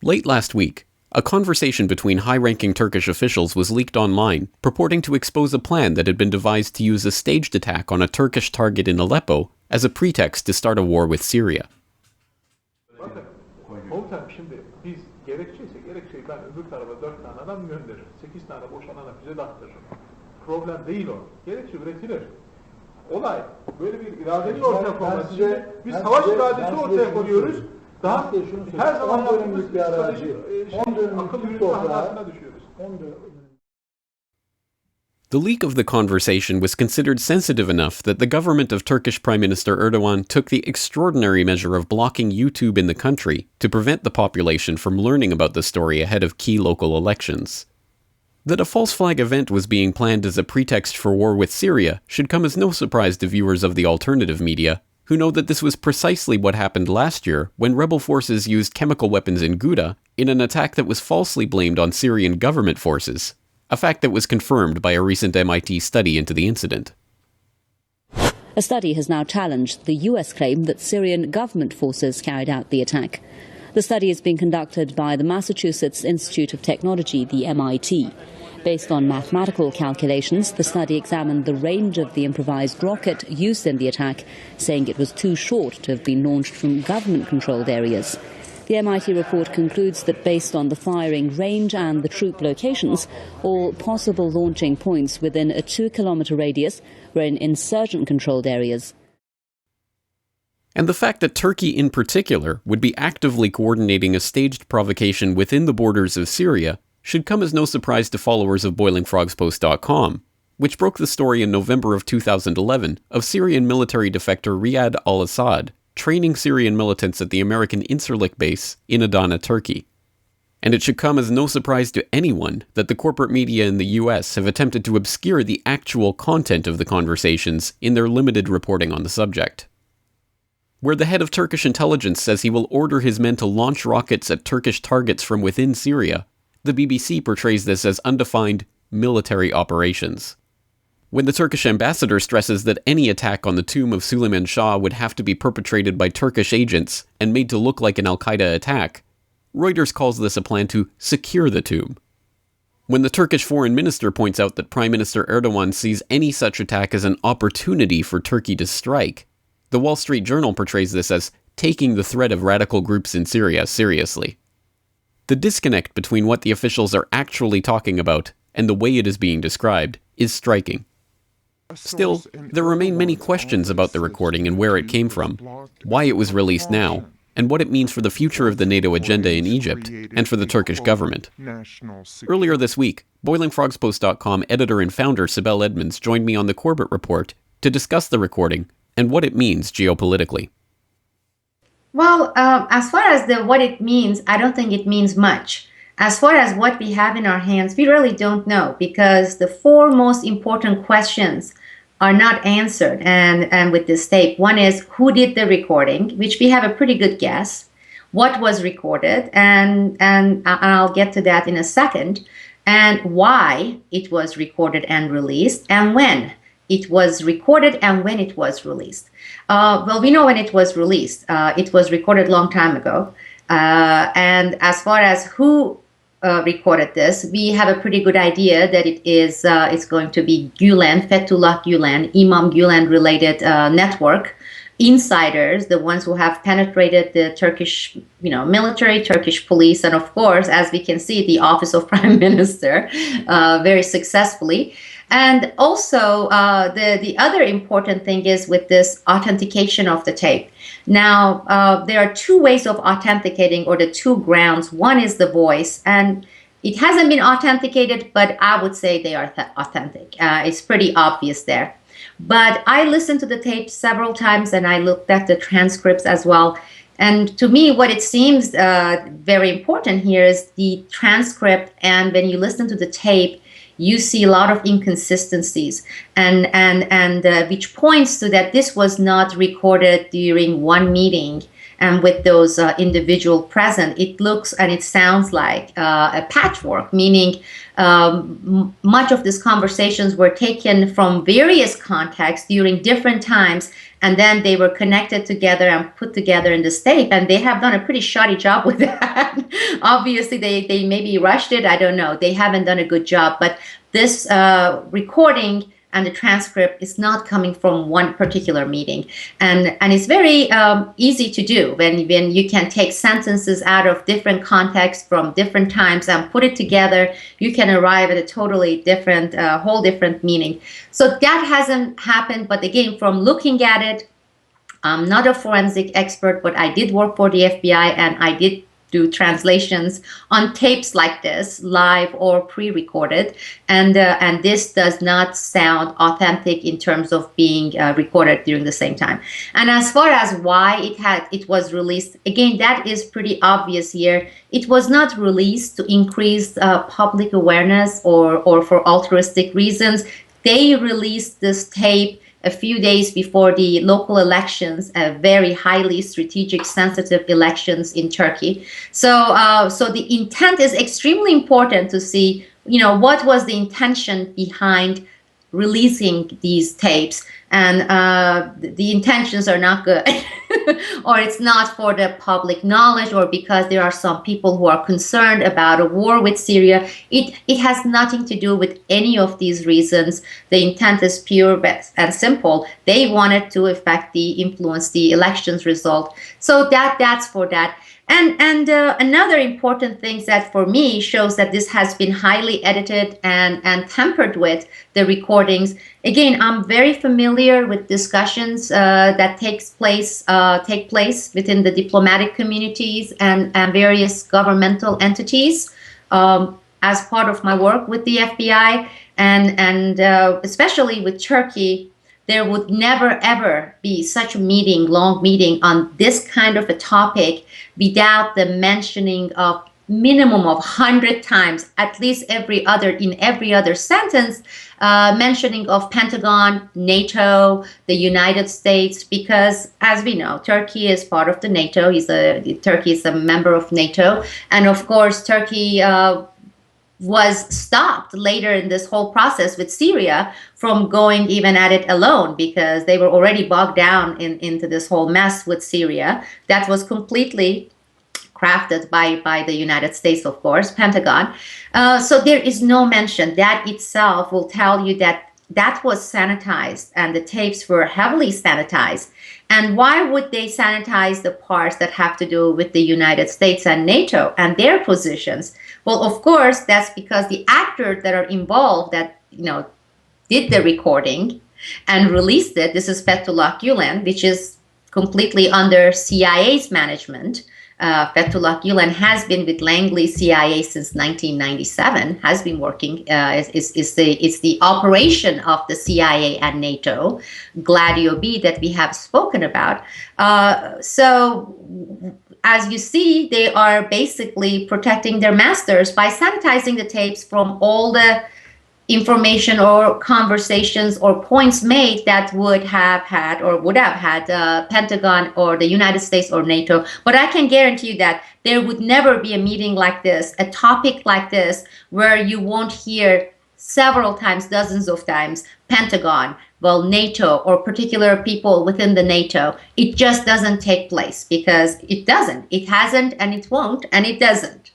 Late last week, a conversation between high-ranking Turkish officials was leaked online, purporting to expose a plan that had been devised to use a staged attack on a Turkish target in Aleppo as a pretext to start a war with Syria. Komutanım şimdi biz gerekçeyi ben öbür tarafa 4 tane adam gönderirim. 8 tane boş alana füze de attırırım. Problem değil o. Gerekçe üretilir. Olay böyle bir iradenin ortaya konması. Şimdi biz savaş iradesi ortaya koyuyoruz. Daha her zaman yaptığımız stratejik akıl yürütme hatasına düşüyoruz. The leak of the conversation was considered sensitive enough that the government of Turkish Prime Minister Erdogan took the extraordinary measure of blocking YouTube in the country to prevent the population from learning about the story ahead of key local elections. That a false flag event was being planned as a pretext for war with Syria should come as no surprise to viewers of the alternative media, who know that this was precisely what happened last year when rebel forces used chemical weapons in Ghouta in an attack that was falsely blamed on Syrian government forces, a fact that was confirmed by a recent MIT study into the incident. A study has now challenged the US claim that Syrian government forces carried out the attack. The study is being conducted by the Massachusetts Institute of Technology, the MIT. Based on mathematical calculations, the study examined the range of the improvised rocket used in the attack, saying it was too short to have been launched from government-controlled areas. The MIT report concludes that based on the firing range and the troop locations, all possible launching points within a 2-kilometer radius were in insurgent-controlled areas. And the fact that Turkey in particular would be actively coordinating a staged provocation within the borders of Syria should come as no surprise to followers of BoilingFrogsPost.com, which broke the story in November of 2011 of Syrian military defector Riyad al-Assad training Syrian militants at the American Incirlik base in Adana, Turkey. And it should come as no surprise to anyone that the corporate media in the US have attempted to obscure the actual content of the conversations in their limited reporting on the subject. Where the head of Turkish intelligence says he will order his men to launch rockets at Turkish targets from within Syria, the BBC portrays this as undefined military operations. When the Turkish ambassador stresses that any attack on the tomb of Suleiman Shah would have to be perpetrated by Turkish agents and made to look like an al-Qaeda attack, Reuters calls this a plan to secure the tomb. When the Turkish foreign minister points out that Prime Minister Erdogan sees any such attack as an opportunity for Turkey to strike, the Wall Street Journal portrays this as taking the threat of radical groups in Syria seriously. The disconnect between what the officials are actually talking about and the way it is being described is striking. Still, there remain many questions about the recording and where it came from, why it was released now, and what it means for the future of the NATO agenda in Egypt and for the Turkish government. Earlier this week, BoilingFrogsPost.com editor and founder Sibel Edmonds joined me on the Corbett Report to discuss the recording and what it means geopolitically. Well, as far as what it means, I don't think it means much. As far as what we have in our hands, we really don't know, because the 4 most important questions are not answered and with this tape. One is, who did the recording, which we have a pretty good guess. What was recorded, and I'll get to that in a second, and why it was recorded and released, and when it was recorded and when it was released. Well, we know when it was released. It was recorded a long time ago. And as far as who recorded this, we have a pretty good idea that it's going to be Gülen, Fethullah Gülen, Imam Gülen related network insiders, the ones who have penetrated the Turkish, military, Turkish police, and of course, as we can see, the Office of Prime Minister very successfully. And also, the other important thing is with this authentication of the tape. Now, there are 2 ways of authenticating, or the 2 grounds. One is the voice, and it hasn't been authenticated, but I would say they are authentic. It's pretty obvious there. But I listened to the tape several times, and I looked at the transcripts as well. And to me, what it seems very important here is the transcript, and when you listen to the tape, you see a lot of inconsistencies, and which points to that this was not recorded during one meeting and with those individual present, it looks and it sounds like a patchwork, meaning much of these conversations were taken from various contexts during different times, and then they were connected together and put together in this tape, and they have done a pretty shoddy job with that. Obviously, they maybe rushed it, I don't know. They haven't done a good job, but this recording and the transcript is not coming from one particular meeting. And it's very easy to do when you can take sentences out of different contexts from different times and put it together. You can arrive at a totally different, whole different meaning. So that hasn't happened. But again, from looking at it, I'm not a forensic expert, but I did work for the FBI and I did do translations on tapes like this, live or pre-recorded, and this does not sound authentic in terms of being recorded during the same time. And as far as why it was released, again, that is pretty obvious here. It was not released to increase public awareness or for altruistic reasons. They released this tape a few days before the local elections, very highly strategic, sensitive elections in Turkey. So the intent is extremely important to see, what was the intention behind releasing these tapes, and the intentions are not good. Or it's not for the public knowledge, or because there are some people who are concerned about a war with Syria. It has nothing to do with any of these reasons. The intent is pure and simple. They wanted to influence the elections result. So that's for that. And another important thing that for me shows that this has been highly edited and tampered with, the recordings. Again, I'm very familiar with discussions that take place within the diplomatic communities and various governmental entities as part of my work with the FBI, and especially with Turkey. There would never, ever be such a long meeting on this kind of a topic without the mentioning of minimum of 100 times, at least in every other sentence, mentioning of Pentagon, NATO, the United States, because as we know, Turkey is part of the NATO. Turkey is a member of NATO. And of course, Turkey was stopped later in this whole process with Syria from going even at it alone, because they were already bogged down into this whole mess with Syria that was completely crafted by the United States, of course, Pentagon. So there is no mention. That itself will tell you that was sanitized, and the tapes were heavily sanitized. And why would they sanitize the parts that have to do with the United States and NATO and their positions? Well, of course, that's because the actors that are involved that, did the recording and released it, this is Fethullah Gulen, which is completely under CIA's management. Fethullah Gulen has been with Langley CIA since 1997, has been working, it's the operation of the CIA and NATO, Gladio B, that we have spoken about. So as you see, they are basically protecting their masters by sanitizing the tapes from all the information or conversations or points made that would have had Pentagon or the United States or NATO. But I can guarantee you that there would never be a meeting like this, a topic like this, where you won't hear several times, dozens of times, Pentagon, NATO, or particular people within the NATO. It just doesn't take place, because it doesn't. It hasn't, and it won't, and it doesn't.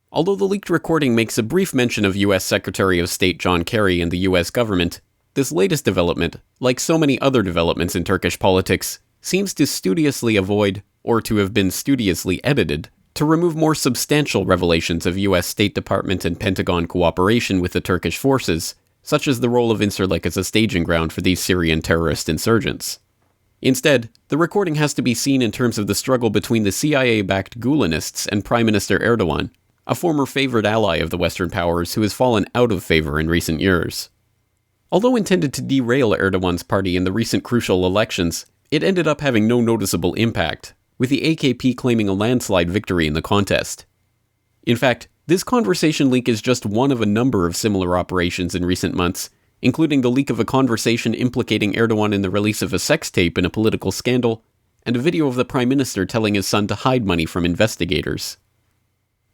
Although the leaked recording makes a brief mention of U.S. Secretary of State John Kerry and the U.S. government, this latest development, like so many other developments in Turkish politics, seems to studiously avoid, or to have been studiously edited, to remove more substantial revelations of U.S. State Department and Pentagon cooperation with the Turkish forces, such as the role of Incirlik as a staging ground for these Syrian terrorist insurgents. Instead, the recording has to be seen in terms of the struggle between the CIA-backed Gulenists and Prime Minister Erdogan, a former favored ally of the Western powers who has fallen out of favor in recent years. Although intended to derail Erdogan's party in the recent crucial elections, it ended up having no noticeable impact, with the AKP claiming a landslide victory in the contest. In fact, this conversation leak is just one of a number of similar operations in recent months, including the leak of a conversation implicating Erdogan in the release of a sex tape in a political scandal, and a video of the Prime Minister telling his son to hide money from investigators.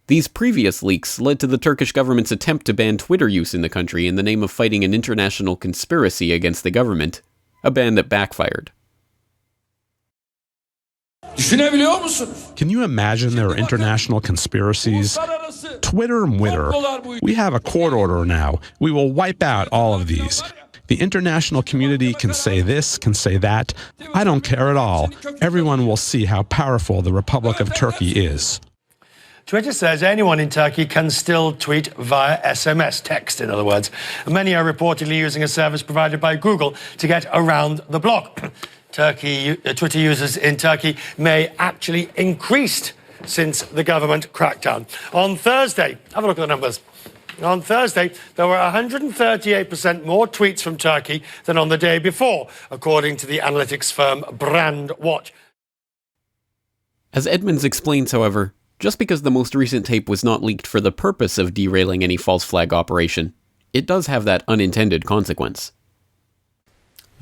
These previous leaks led to the Turkish government's attempt to ban Twitter use in the country in the name of fighting an international conspiracy against the government, a ban that backfired. Can you imagine there are international conspiracies? Twitter and Witter. We have a court order now. We will wipe out all of these. The international community can say this, can say that. I don't care at all. Everyone will see how powerful the Republic of Turkey is. Twitter says anyone in Turkey can still tweet via SMS, text in other words. Many are reportedly using a service provided by Google to get around the block. Twitter users in Turkey may actually increased since the government crackdown. On Thursday, have a look at the numbers. On Thursday, there were 138% more tweets from Turkey than on the day before, according to the analytics firm Brandwatch. As Edmonds explains, however, just because the most recent tape was not leaked for the purpose of derailing any false flag operation, it does have that unintended consequence.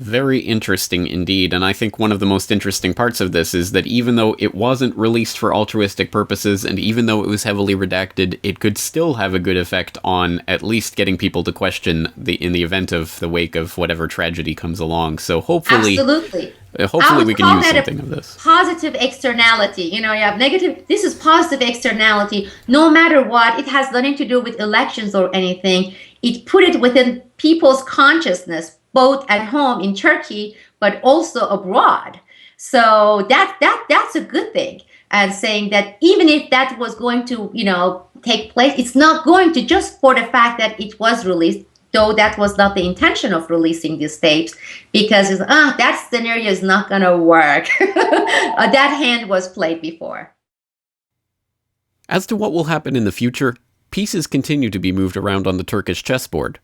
Very interesting indeed, and I think one of the most interesting parts of this is that even though it wasn't released for altruistic purposes, and even though it was heavily redacted, it could still have a good effect on at least getting people to question in the event of the wake of whatever tragedy comes along. So hopefully... Absolutely. Hopefully we can use something of this. Positive externality. You know, you have negative. This is positive externality. No matter what, it has nothing to do with elections or anything. It put it within people's consciousness, both at home in Turkey, but also abroad. So that's a good thing. And saying that even if that was going to, take place, it's not going to, just for the fact that it was released, though that was not the intention of releasing these tapes, because that scenario is not going to work. That hand was played before. As to what will happen in the future, pieces continue to be moved around on the Turkish chessboard.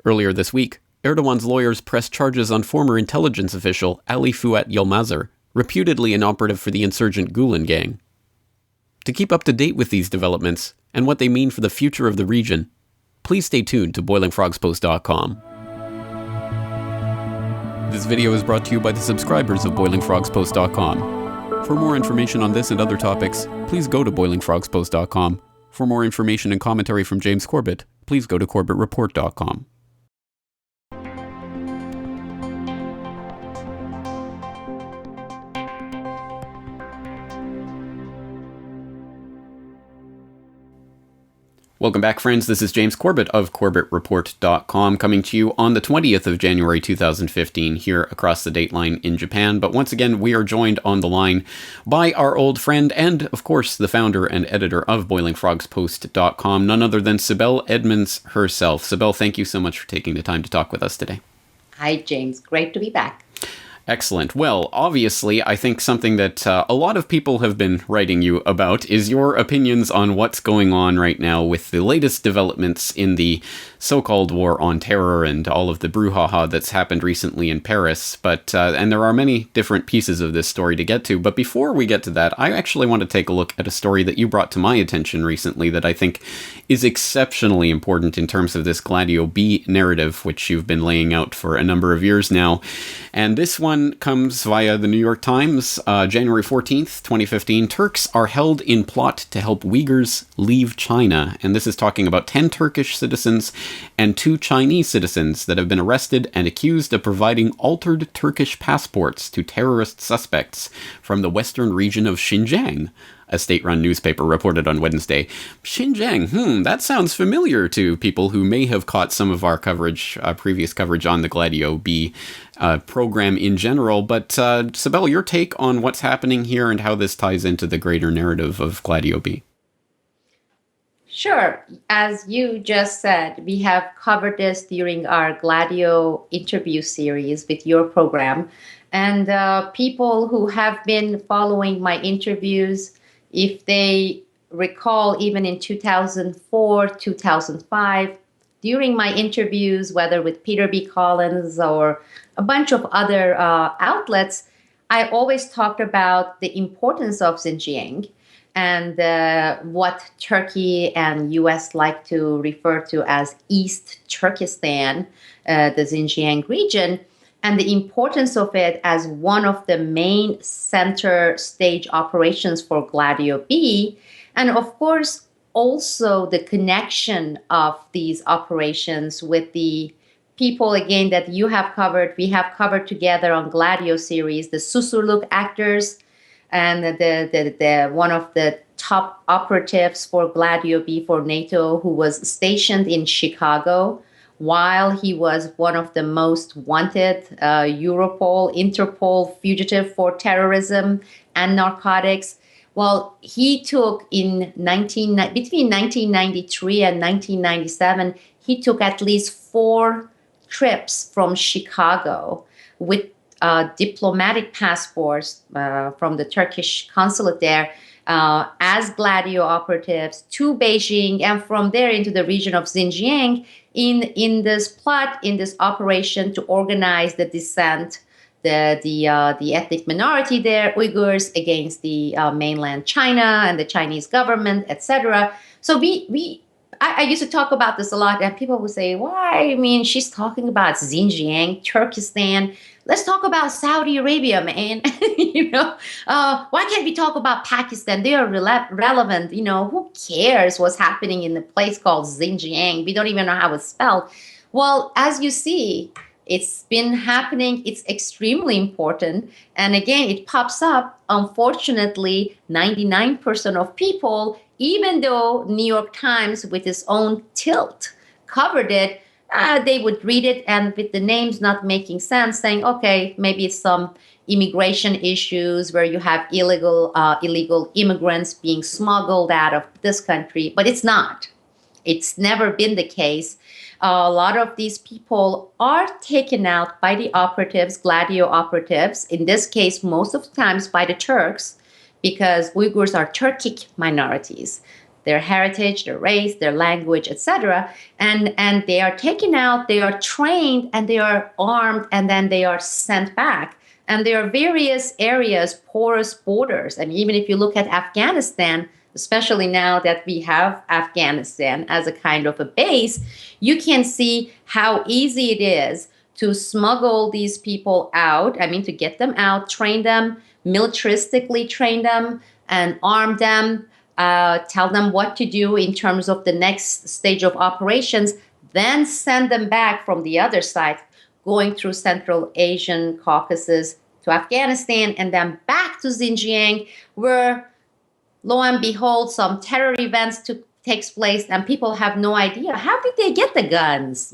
Earlier this week, Erdogan's lawyers pressed charges on former intelligence official Ali Fuat Yilmazer, reputedly an operative for the insurgent Gulen gang. To keep up to date with these developments, and what they mean for the future of the region, please stay tuned to BoilingFrogsPost.com. This video is brought to you by the subscribers of BoilingFrogsPost.com. For more information on this and other topics, please go to BoilingFrogsPost.com. For more information and commentary from James Corbett, please go to CorbettReport.com. Welcome back, friends. This is James Corbett of CorbettReport.com, coming to you on the 20th of January 2015 here across the dateline in Japan. But once again, we are joined on the line by our old friend and, of course, the founder and editor of BoilingFrogsPost.com, none other than Sibel Edmonds herself. Sibel, thank you so much for taking the time to talk with us today. Hi, James. Great to be back. Excellent. Well, obviously, I think something that a lot of people have been writing you about is your opinions on what's going on right now with the latest developments in the so-called war on terror and all of the brouhaha that's happened recently in Paris. But and there are many different pieces of this story to get to. But before we get to that, I actually want to take a look at a story that you brought to my attention recently that I think is exceptionally important in terms of this Gladio B narrative, which you've been laying out for a number of years now. And this one comes via the New York Times, January 14th, 2015. Turks are held in plot to help Uyghurs leave China. And this is talking about 10 Turkish citizens and 2 Chinese citizens that have been arrested and accused of providing altered Turkish passports to terrorist suspects from the western region of Xinjiang, a state-run newspaper reported on Wednesday. Xinjiang, that sounds familiar to people who may have caught some of our coverage, previous coverage on the Gladio B program in general. But Sibel, your take on what's happening here and how this ties into the greater narrative of Gladio B. Sure. As you just said, we have covered this during our Gladio interview series with your program. And people who have been following my interviews, if they recall, even in 2004, 2005, during my interviews, whether with Peter B. Collins or a bunch of other outlets, I always talked about the importance of Xinjiang and what Turkey and U.S. like to refer to as East Turkestan, the Xinjiang region. and the importance of it as one of the main center stage operations for Gladio B. And of course, also the connection of these operations with the people, again, that you have covered, we have covered together on Gladio series, the Susurluk actors, and the one of the top operatives for Gladio B for NATO, who was stationed in Chicago while he was one of the most wanted Europol, Interpol fugitive for terrorism and narcotics. Well, he took between 1993 and 1997, he took at least 4 trips from Chicago with diplomatic passports from the Turkish consulate there as Gladio operatives to Beijing, and from there into the region of Xinjiang in this plot, in this operation to organize the dissent, the ethnic minority there, Uyghurs, against the mainland China and the Chinese government, etc. So I used to talk about this a lot, and people would say, why? I mean, she's talking about Xinjiang, Turkestan. Let's talk about Saudi Arabia, man. Why can't we talk about Pakistan? They are relevant. Who cares what's happening in the place called Xinjiang? We don't even know how it's spelled. Well, as you see, it's been happening. It's extremely important. And again, it pops up. Unfortunately, 99% of people, even though New York Times, with its own tilt, covered it, they would read it, and with the names not making sense, saying, okay, maybe it's some immigration issues where you have illegal immigrants being smuggled out of this country. But it's not. It's never been the case. A lot of these people are taken out by the operatives, Gladio operatives, in this case, most of the times by the Turks, because Uyghurs are Turkic minorities, their heritage, their race, their language, etc. And they are taken out, they are trained, and they are armed, and then they are sent back. And there are various areas, porous borders. And even if you look at Afghanistan, especially now that we have Afghanistan as a kind of a base, you can see how easy it is to smuggle these people out. I mean, to get them out, train them, militaristically train them, and arm them, tell them what to do in terms of the next stage of operations, then send them back from the other side, going through Central Asian Caucasus to Afghanistan, and then back to Xinjiang, where, lo and behold, some terror events takes place, and people have no idea. How did they get the guns?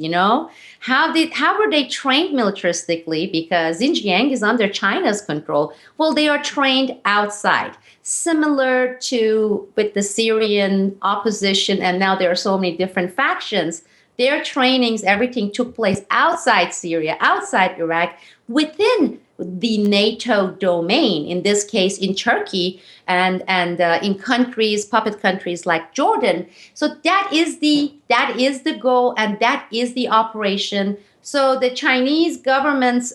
How were they trained militaristically? Because Xinjiang is under China's control. Well, they are trained outside, similar to with the Syrian opposition, and now there are so many different factions. Their trainings, everything took place outside Syria, outside Iraq, within the NATO domain, in this case in Turkey, and in countries, puppet countries like Jordan. So that is the goal, and that is the operation. So the Chinese government's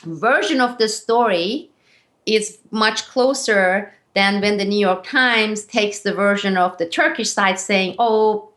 version of the story is much closer than when the New York Times takes the version of the Turkish side, saying, oh,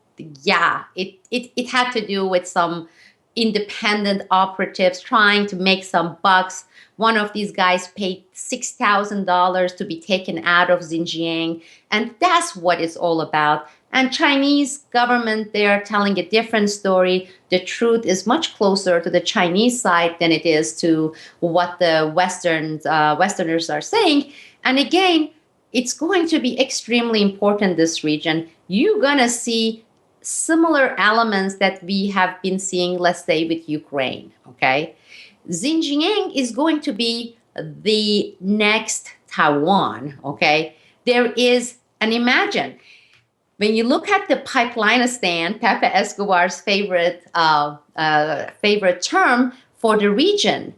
yeah, it had to do with some independent operatives trying to make some bucks. One of these guys paid $6,000 to be taken out of Xinjiang. And that's what it's all about. And Chinese government, they are telling a different story. The truth is much closer to the Chinese side than it is to what the Westerners are saying. And again, it's going to be extremely important, this region. You're going to see similar elements that we have been seeing, let's say, with Ukraine, okay? Xinjiang is going to be the next Taiwan, okay? There is, and imagine, when you look at the Pipelineistan, Pepe Escobar's favorite term for the region,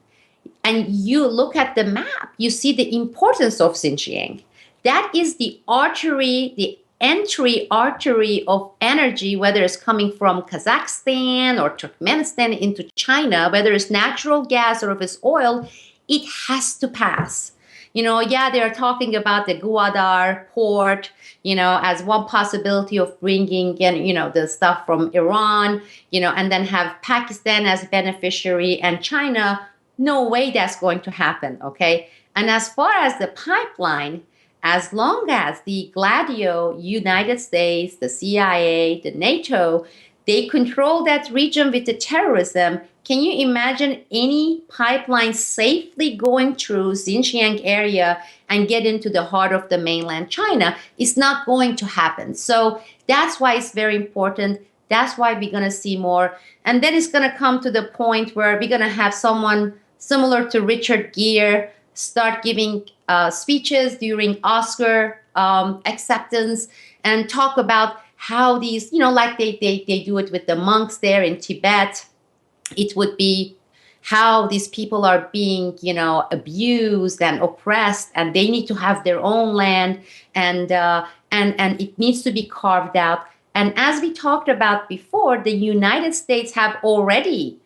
and you look at the map, you see the importance of Xinjiang. That is the artery, the entry artery of energy, whether it's coming from Kazakhstan or Turkmenistan into China, whether it's natural gas or if it's oil, it has to pass. Yeah, they're talking about the Gwadar port, as one possibility of bringing in, the stuff from Iran, and then have Pakistan as beneficiary and China. No way that's going to happen, okay? And as far as the pipeline, as long as the Gladio, United States, the CIA, the NATO, they control that region with the terrorism, can you imagine any pipeline safely going through Xinjiang area and get into the heart of the mainland China? It's not going to happen. So that's why it's very important. That's why we're going to see more. And then it's going to come to the point where we're going to have someone similar to Richard Gere start giving speeches during Oscar acceptance and talk about how these, like they do it with the monks there in Tibet. It would be how these people are being, abused and oppressed, and they need to have their own land, and it needs to be carved out. And as we talked about before, the United States have already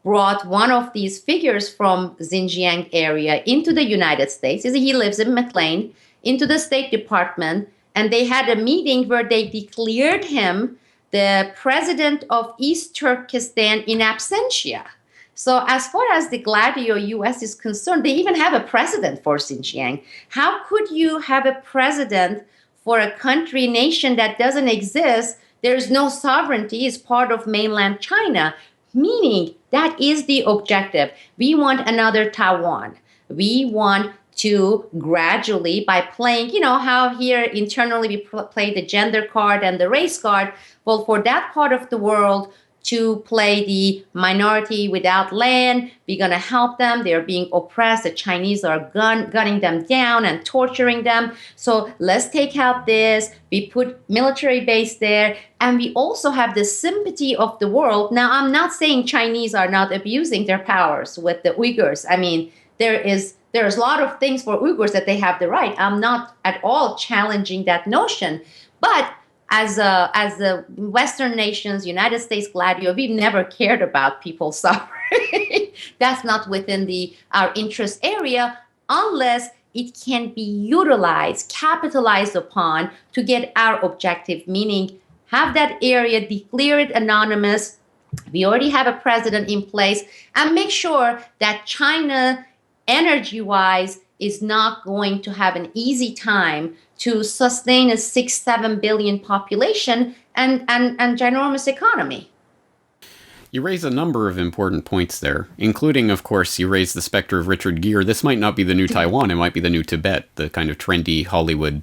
brought one of these figures from Xinjiang area into the United States. He lives in McLean, into the State Department, and they had a meeting where they declared him the president of East Turkestan in absentia. So as far as the Gladio U.S. is concerned, they even have a president for Xinjiang. How could you have a president for a country, nation that doesn't exist? There's no sovereignty, it's part of mainland China, meaning that is the objective. We want another Taiwan. We want to gradually, by playing, how here internally we play the gender card and the race card, well, for that part of the world to play the minority without land, we're going to help them. They're being oppressed. The Chinese are gunning them down and torturing them. So let's take out this. We put military base there. And we also have the sympathy of the world. Now, I'm not saying Chinese are not abusing their powers with the Uyghurs. I mean, there's a lot of things for Uyghurs that they have the right. I'm not at all challenging that notion. But as the Western nations, United States, Gladio, we've never cared about people's suffering. That's not within our interest area unless it can be utilized, capitalized upon to get our objective, meaning have that area declared anonymous. We already have a president in place, and make sure that China, energy-wise, is not going to have an easy time to sustain a 6-7 billion population and ginormous economy. You raise a number of important points there, including, of course, you raise the specter of Richard Gere. This might not be the new Taiwan, it might be the new Tibet, the kind of trendy Hollywood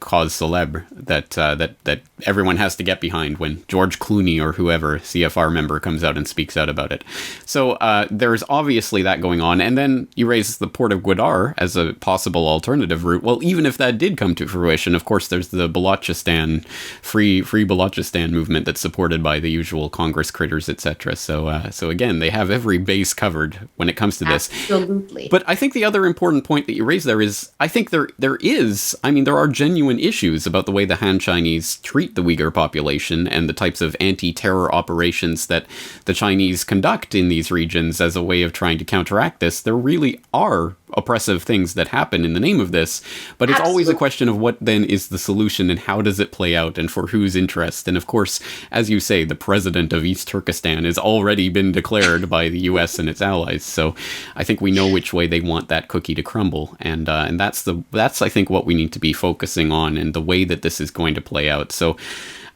cause célèbre that everyone has to get behind when George Clooney or whoever, CFR member, comes out and speaks out about it. So there's obviously that going on. And then you raise the port of Gwadar as a possible alternative route. Well, even if that did come to fruition, of course, there's the Balochistan, free Balochistan movement that's supported by the usual Congress critters, etc. So again, they have every base covered when it comes to this. Absolutely. But I think the other important point that you raised there is, I think there are genuine issues about the way the Han Chinese treat the Uyghur population and the types of anti-terror operations that the Chinese conduct in these regions as a way of trying to counteract this. There really are oppressive things that happen in the name of this, but it's always a question of what then is the solution and how does it play out and for whose interest. And of course, as you say, the president of East Turkestan has already been declared by the US and its allies. So I think we know which way they want that cookie to crumble. And that's I think what we need to be focusing on and the way that this is going to play out. So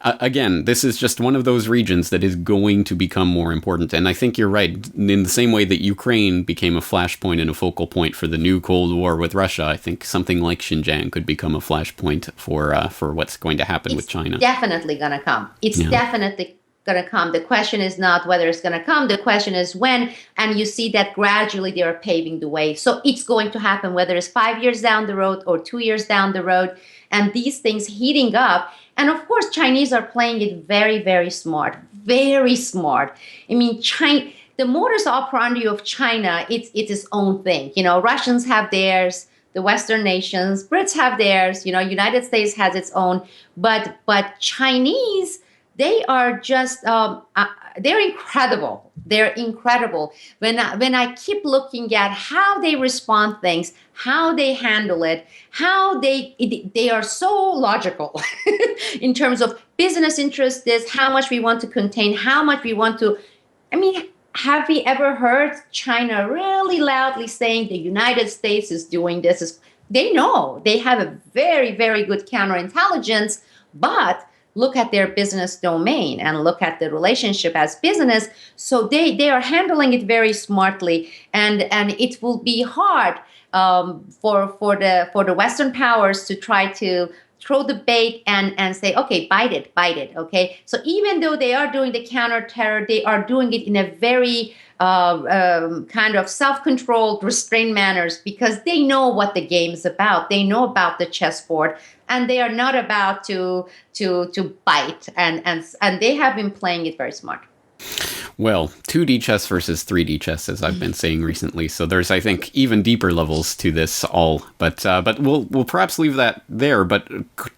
again, this is just one of those regions that is going to become more important. And I think you're right. In the same way that Ukraine became a flashpoint and a focal point for the new Cold War with Russia, I think something like Xinjiang could become a flashpoint for what's going to happen with China. Definitely going to come. It's definitely going to come. The question is not whether it's going to come. The question is when. And you see that gradually they are paving the way. So it's going to happen, whether it's 5 years down the road or 2 years down the road. And these things heating up. And of course, Chinese are playing it very, very smart. Very smart. I mean, the modus operandi of China, it's its own thing. Russians have theirs. The Western nations, Brits have theirs. United States has its own. But Chinese, they are just they're incredible. They're incredible. When I keep looking at how they respond things, how they handle it, how they are so logical in terms of business interests, this, how much we want to contain, how much we want to. I mean, have we ever heard China really loudly saying the United States is doing this? They know they have a very, very good counterintelligence, but look at their business domain and look at the relationship as business. So they are handling it very smartly, and it will be hard for the Western powers to try to throw the bait and say, okay, bite it, okay? So even though they are doing the counter-terror, they are doing it in a very kind of self-controlled, restrained manners, because they know what the game is about. They know about the chessboard, and they are not about to bite, and they have been playing it very smart. Well, 2D chess versus 3D chess, as I've been saying recently. So there's, I think, even deeper levels to this all. But we'll perhaps leave that there. But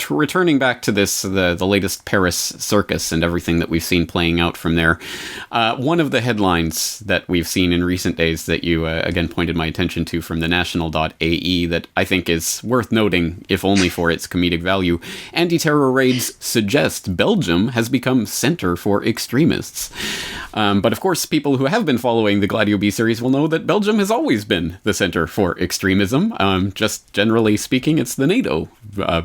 returning back to this, the latest Paris circus and everything that we've seen playing out from there. One of the headlines that we've seen in recent days that you again pointed my attention to from the national.ae that I think is worth noting, if only for its comedic value. Anti-terror raids suggest Belgium has become center for extremists. But of course, people who have been following the Gladio B series will know that Belgium has always been the center for extremism. Just generally speaking, it's the NATO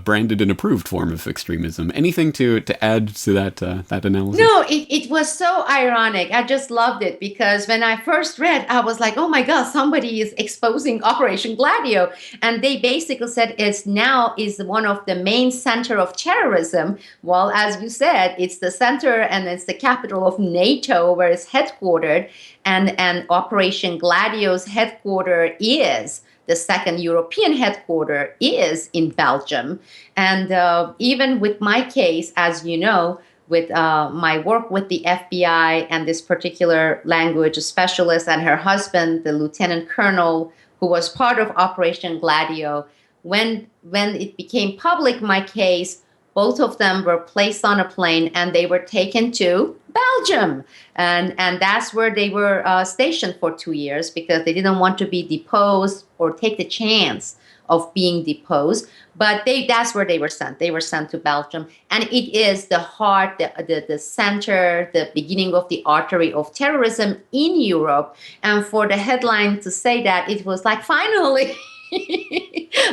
branded and approved form of extremism. Anything to add to that analysis? No, it was so ironic. I just loved it, because when I first read, I was like, oh my God, somebody is exposing Operation Gladio. And they basically said it's now is one of the main center of terrorism. Well, as you said, it's the center and it's the capital of NATO, where it's headquartered, and Operation Gladio's headquarter is the second European headquarter is in Belgium. And even with my case, as you know, with my work with the FBI and this particular language specialist and her husband, the lieutenant colonel who was part of Operation Gladio, when it became public, my case, both of them were placed on a plane and they were taken to Belgium. And that's where they were stationed for 2 years, because they didn't want to be deposed or take the chance of being deposed. But that's where they were sent. They were sent to Belgium. And it is the heart, the center, the beginning of the artery of terrorism in Europe. And for the headline to say that, it was like, finally,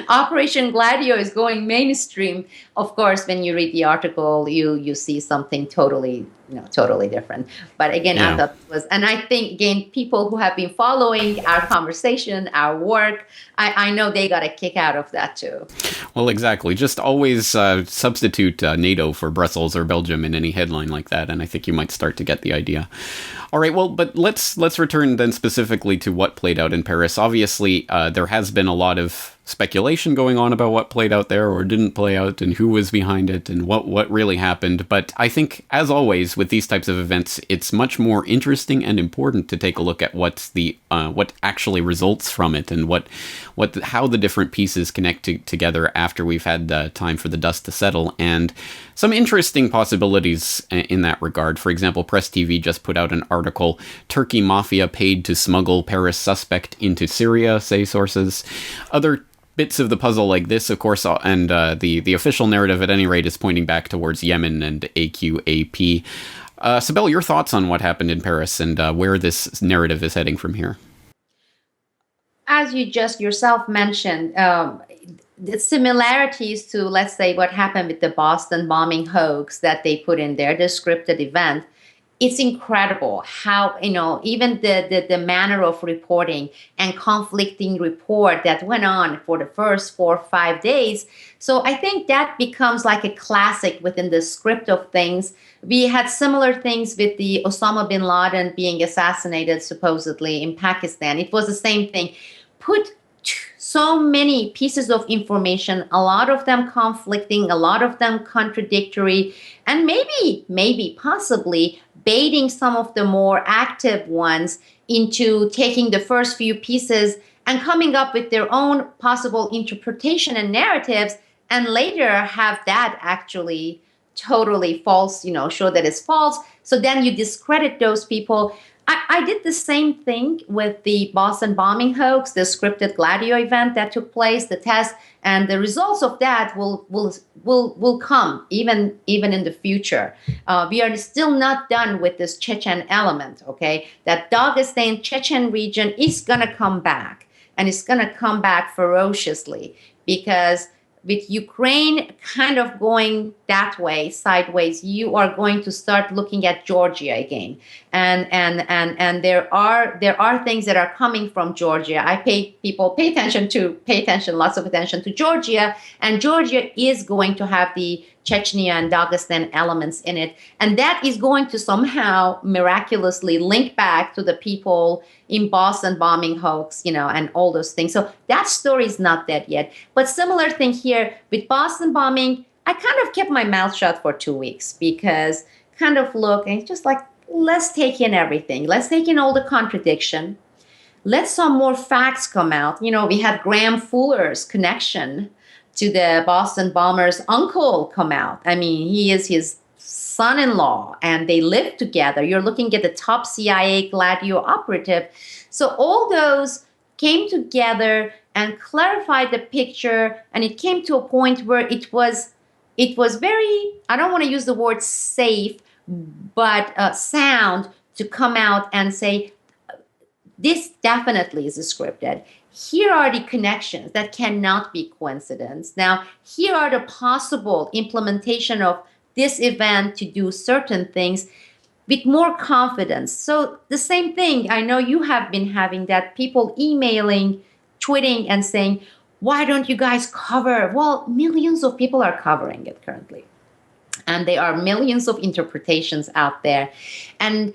Operation Gladio is going mainstream. Of course, when you read the article, you see something totally different. But again, I thought it was, and I think again, people who have been following our conversation, our work, I know they got a kick out of that too. Well, exactly. Just always substitute NATO for Brussels or Belgium in any headline like that, and I think you might start to get the idea. All right, well, but let's return then specifically to what played out in Paris. Obviously, there has been a lot of speculation going on about what played out there or didn't play out, and who was behind it, and what really happened. But I think, as always, with these types of events, it's much more interesting and important to take a look at what actually results from it, and how the different pieces connect together after we've had time for the dust to settle. And some interesting possibilities in that regard. For example, Press TV just put out an article, Turkey Mafia Paid to Smuggle Paris Suspect into Syria, say sources. Other bits of the puzzle like this, of course, and the official narrative at any rate is pointing back towards Yemen and AQAP. Sibel, your thoughts on what happened in Paris and where this narrative is heading from here? As you just yourself mentioned, the similarities to, let's say, what happened with the Boston bombing hoax that they put in there, the scripted event, it's incredible how, even the manner of reporting and conflicting report that went on for the first 4 or 5 days. So I think that becomes like a classic within the script of things. We had similar things with the Osama bin Laden being assassinated supposedly in Pakistan. It was the same thing. Put so many pieces of information, a lot of them conflicting, a lot of them contradictory, and maybe possibly baiting some of the more active ones into taking the first few pieces and coming up with their own possible interpretation and narratives, and later have that actually totally false, show that it's false. So then you discredit those people. I did the same thing with the Boston bombing hoax, the scripted Gladio event that took place, the test, and the results of that will come even in the future. We are still not done with this Chechen element, okay? That Dagestan Chechen region is gonna come back, and it's gonna come back ferociously, because with Ukraine kind of going that way, sideways, you are going to start looking at Georgia again, and there are things that are coming from Georgia. Pay attention, lots of attention to Georgia, and Georgia is going to have the Chechnya and Dagestan elements in it, and that is going to somehow miraculously link back to the people in Boston bombing hoax, and all those things. So that story is not dead yet. But similar thing here with Boston bombing, I kind of kept my mouth shut for 2 weeks, because kind of look and just like, let's take in everything. Let's take in all the contradiction. Let some more facts come out. We had Graham Fuller's connection to the Boston bombers' uncle come out. I mean, he is his son-in-law, and they live together. You're looking at the top CIA Gladio operative. So all those came together and clarified the picture, and it came to a point where it was very, I don't want to use the word safe, but sound to come out and say, this definitely is scripted. Here are the connections that cannot be coincidence. Now, here are the possible implementation of this event to do certain things with more confidence. So the same thing, I know you have been having that, people emailing, tweeting, and saying, why don't you guys cover? Well, millions of people are covering it currently. And there are millions of interpretations out there. And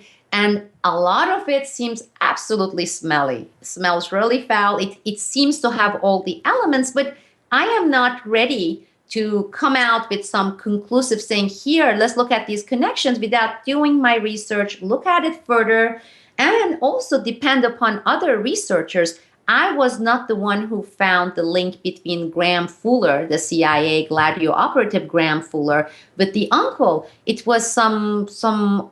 a lot of it seems absolutely smelly. It smells really foul. It seems to have all the elements, but I am not ready to come out with some conclusive saying, here, let's look at these connections, without doing my research, look at it further, and also depend upon other researchers. I was not the one who found the link between Graham Fuller, the CIA Gladio operative Graham Fuller, with the uncle. It was some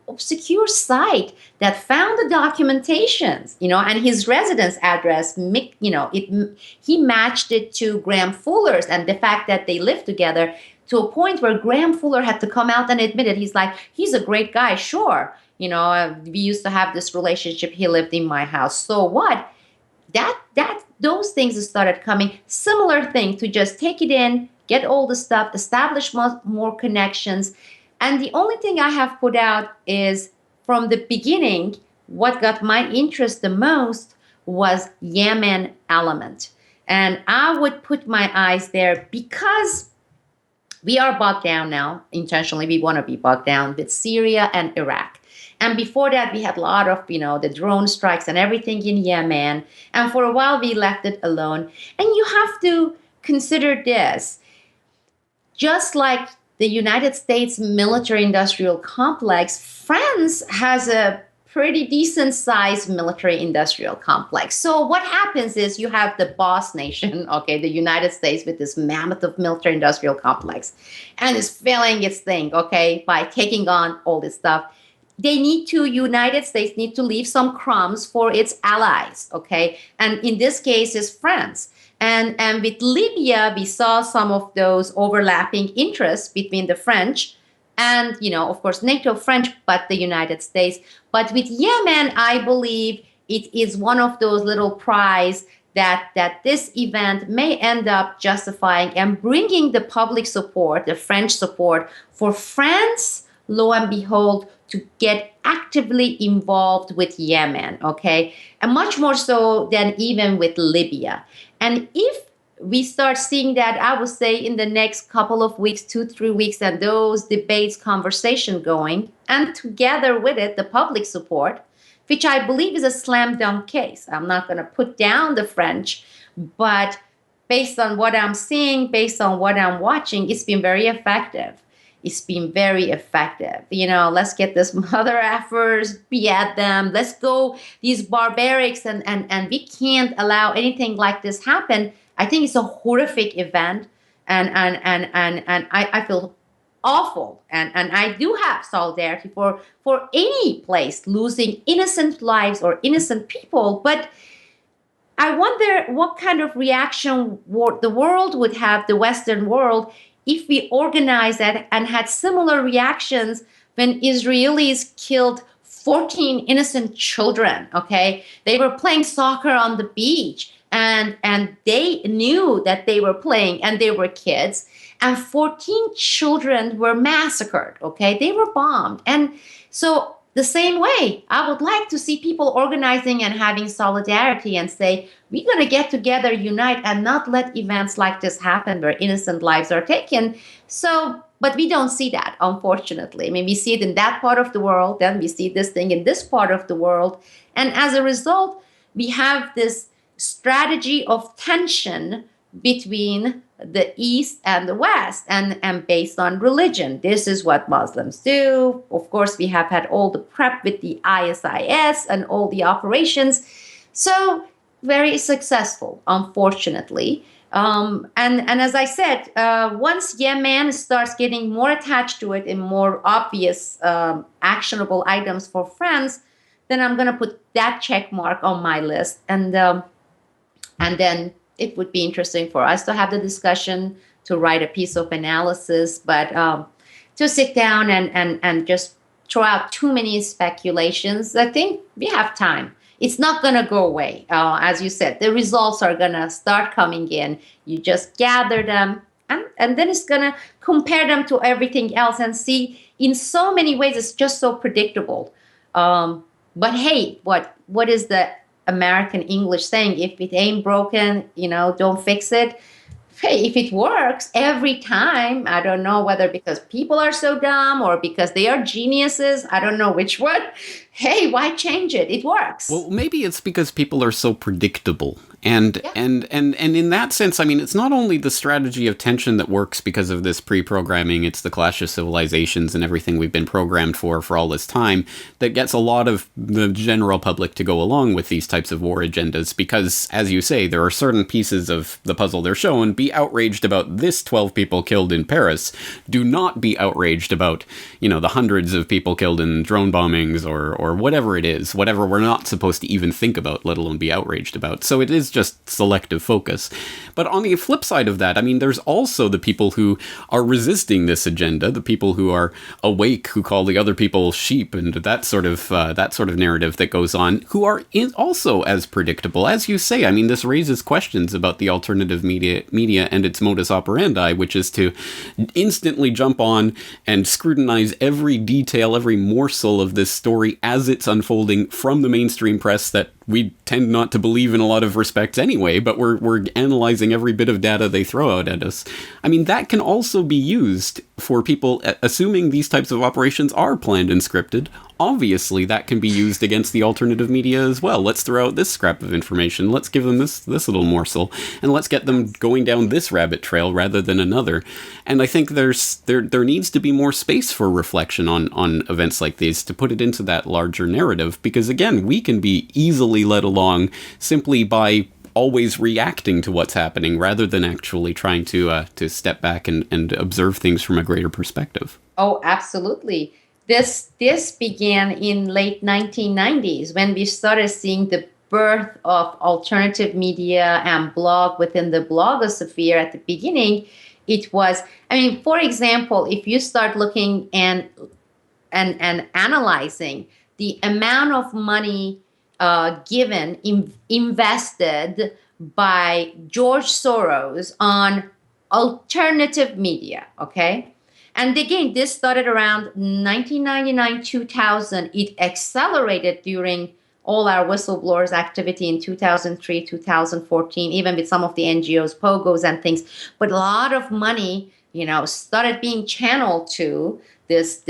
obscure site that found the documentations, and his residence address, he matched it to Graham Fuller's, and the fact that they lived together, to a point where Graham Fuller had to come out and admit it. He's like, he's a great guy, sure. We used to have this relationship. He lived in my house. So what? Those things started coming. Similar thing, to just take it in, get all the stuff, establish more connections. And the only thing I have put out is, from the beginning, what got my interest the most was Yemen element. And I would put my eyes there because we are bogged down now. Intentionally, we want to be bogged down with Syria and Iraq. And before that, we had a lot of, the drone strikes and everything in Yemen. And for a while, we left it alone. And you have to consider this. Just like the United States military-industrial complex, France has a pretty decent-sized military-industrial complex. So what happens is you have the boss nation, the United States, with this mammoth of military-industrial complex. And it's filling its thing, by taking on all this stuff. United States need to leave some crumbs for its allies, And in this case is France. And with Libya, we saw some of those overlapping interests between the French and, of course, NATO French, but the United States. But with Yemen, I believe it is one of those little prize that this event may end up justifying and bringing the public support, the French support for France, lo and behold, to get actively involved with Yemen, and much more so than even with Libya. And if we start seeing that, I would say in the next couple of weeks, 2-3 weeks, and those debates, conversation going, and together with it, the public support, which I believe is a slam dunk case. I'm not going to put down the French, but based on what I'm seeing, based on what I'm watching, it's been very effective. It's been very effective. Let's get this mother effers, be at them. Let's go, these barbarics, and we can't allow anything like this happen. I think it's a horrific event, and I feel awful. And I do have solidarity for any place losing innocent lives or innocent people. But I wonder what kind of reaction the world would have, the Western world, if we organized that and had similar reactions when Israelis killed 14 innocent children. Okay, they were playing soccer on the beach, and they knew that they were playing, and they were kids, and 14 children were massacred. Okay, they were bombed. And so the same way, I would like to see people organizing and having solidarity and say, we're going to get together, unite, and not let events like this happen where innocent lives are taken. So, but we don't see that, unfortunately. I mean, we see it in that part of the world, then we see this thing in this part of the world. And as a result, we have this strategy of tension between the East and the West, and based on religion. This is what Muslims do. Of course, we have had all the prep with the ISIS and all the operations. So very successful, unfortunately. And as I said, once Yemen starts getting more attached to it in more obvious, actionable items for France, then I'm going to put that check mark on my list. And then it would be interesting for us to have the discussion, to write a piece of analysis, but to sit down and just throw out too many speculations, I think we have time. It's not going to go away. As you said, the results are going to start coming in. You just gather them, and then it's going to compare them to everything else and see, in so many ways, it's just so predictable. But hey, what is the American English saying? If it ain't broken, don't fix it. Hey, if it works every time, I don't know whether because people are so dumb or because they are geniuses, I don't know which one. Hey, why change it? It works. Well, maybe it's because people are so predictable. And in that sense, I mean, it's not only the strategy of tension that works because of this pre-programming, it's the clash of civilizations and everything we've been programmed for all this time that gets a lot of the general public to go along with these types of war agendas. Because, as you say, there are certain pieces of the puzzle they're shown. Be outraged about this 12 people killed in Paris. Do not be outraged about, the hundreds of people killed in drone bombings or whatever it is, whatever we're not supposed to even think about, let alone be outraged about. So it is just selective focus. But on the flip side of that, I mean, there's also the people who are resisting this agenda, the people who are awake, who call the other people sheep, and that sort of narrative that goes on, who are also as predictable. As you say, I mean, this raises questions about the alternative media and its modus operandi, which is to instantly jump on and scrutinize every detail, every morsel of this story as it's unfolding from the mainstream press that we tend not to believe in a lot of respects anyway, but we're analyzing every bit of data they throw out at us. I mean, that can also be used for people, assuming these types of operations are planned and scripted. Obviously, that can be used against the alternative media as well. Let's throw out this scrap of information. Let's give them this little morsel, and let's get them going down this rabbit trail rather than another. And I think there needs to be more space for reflection on events like these to put it into that larger narrative. Because again, we can be easily led along simply by always reacting to what's happening rather than actually trying to step back and observe things from a greater perspective. Oh, absolutely. This began in late 1990s when we started seeing the birth of alternative media and blog within the blogosphere. At the beginning, it was, for example, if you start looking and analyzing the amount of money invested by George Soros on alternative media, okay? And again, this started around 1999, 2000. It accelerated during all our whistleblowers activity in 2003, 2014, even with some of the NGOs, POGOs and things. But a lot of money, started being channeled to this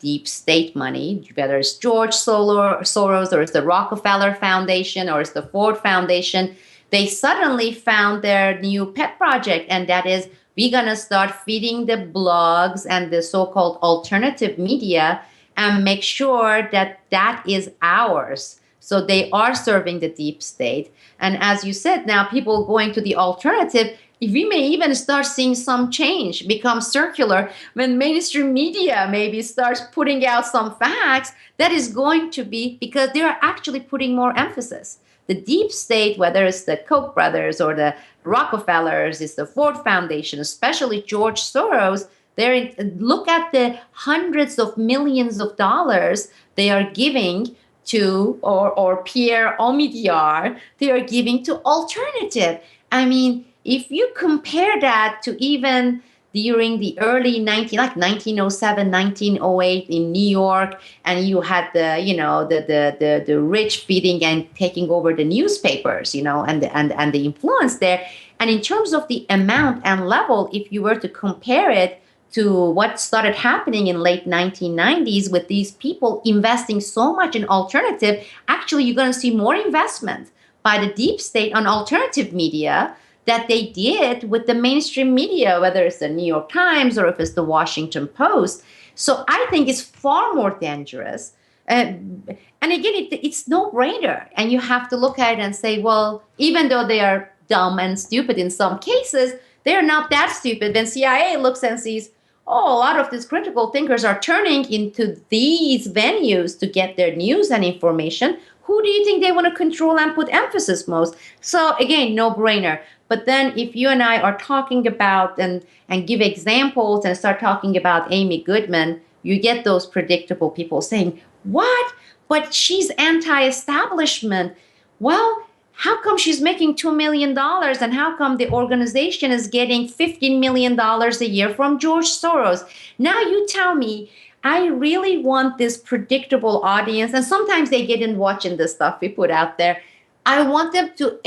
deep state money, whether it's George Soros or it's the Rockefeller Foundation or it's the Ford Foundation. They suddenly found their new pet project, and that is, we're going to start feeding the blogs and the so-called alternative media and make sure that is ours. So they are serving the deep state. And as you said, now people going to the alternative, we may even start seeing some change become circular when mainstream media maybe starts putting out some facts that is going to be because they are actually putting more emphasis. The deep state, whether it's the Koch brothers or the Rockefellers, it's the Ford Foundation, especially George Soros, look at the hundreds of millions of dollars they are giving to, or Pierre Omidyar, they are giving to alternative. I mean, if you compare that to even during the early 1907, 1908 in New York, and you had the rich feeding and taking over the newspapers, and the influence there. And in terms of the amount and level, if you were to compare it to what started happening in late 1990s with these people investing so much in alternative, actually you're going to see more investment by the deep state on alternative media that they did with the mainstream media, whether it's the New York Times or if it's the Washington Post. So I think it's far more dangerous. And again, it's no-brainer. And you have to look at it and say, well, even though they are dumb and stupid in some cases, they're not that stupid. When CIA looks and sees, oh, a lot of these critical thinkers are turning into these venues to get their news and information, who do you think they want to control and put emphasis most? So again, no-brainer. But then if you and I are talking about and give examples and start talking about Amy Goodman, you get those predictable people saying, what? But she's anti-establishment. Well, how come she's making $2 million? And how come the organization is getting $15 million a year from George Soros? Now you tell me, I really want this predictable audience. And sometimes they get in watching the stuff we put out there. I want them to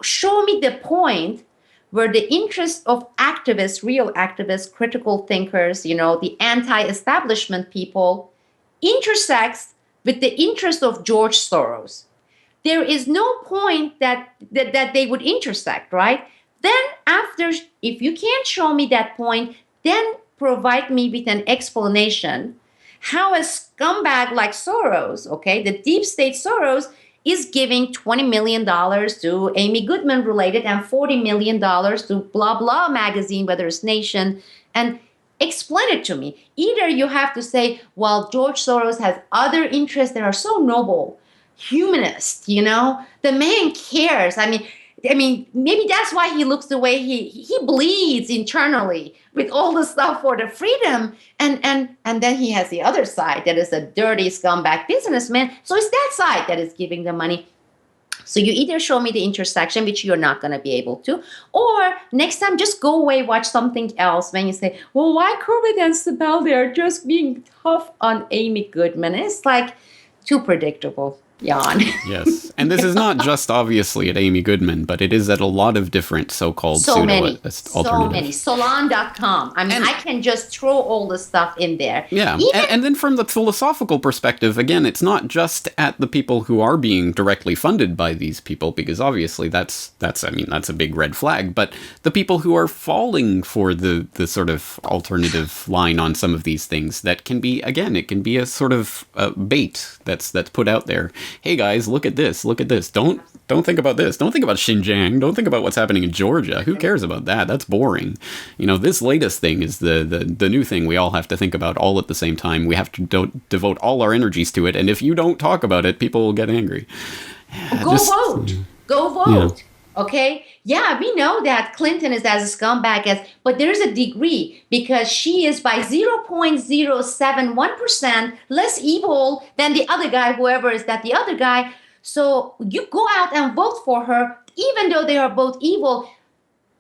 show me the point where the interest of activists, real activists, critical thinkers, the anti-establishment people intersects with the interest of George Soros. There is no point that they would intersect, right? Then after, if you can't show me that point, then provide me with an explanation how a scumbag like Soros, okay, the deep state Soros, is giving $20 million to Amy Goodman related and $40 million to blah, blah magazine, whether it's Nation, and explain it to me. Either you have to say, well, George Soros has other interests that are so noble, humanist, the man cares. I mean, maybe that's why he looks the way he bleeds internally with all the stuff for the freedom. And then he has the other side that is a dirty scumbag businessman. So it's that side that is giving the money. So you either show me the intersection, which you're not going to be able to, or next time just go away, watch something else. When you say, well, why Corbett and Sibel, they're just being tough on Amy Goodman. It's like too predictable. Yawn. Yes. And this is not just obviously at Amy Goodman, but it is at a lot of different so-called alternative. So many. Salon.com. I mean, I can just throw all the stuff in there. Yeah. And then from the philosophical perspective, again, it's not just at the people who are being directly funded by these people, because obviously that's a big red flag, but the people who are falling for the sort of alternative line on some of these things, that can be, again, it can be a sort of bait that's put out there. Hey guys, look at this. Don't think about this. Don't think about Xinjiang. Don't think about what's happening in Georgia. Who cares about that? That's boring. This latest thing is the new thing we all have to think about all at the same time. We have to devote all our energies to it. And if you don't talk about it, people will get angry. Go vote. Yeah. Okay? Yeah, we know that Clinton is as a scumbag but there's a degree because she is by 0.071% less evil than the other guy, whoever is that the other guy. So you go out and vote for her, even though they are both evil.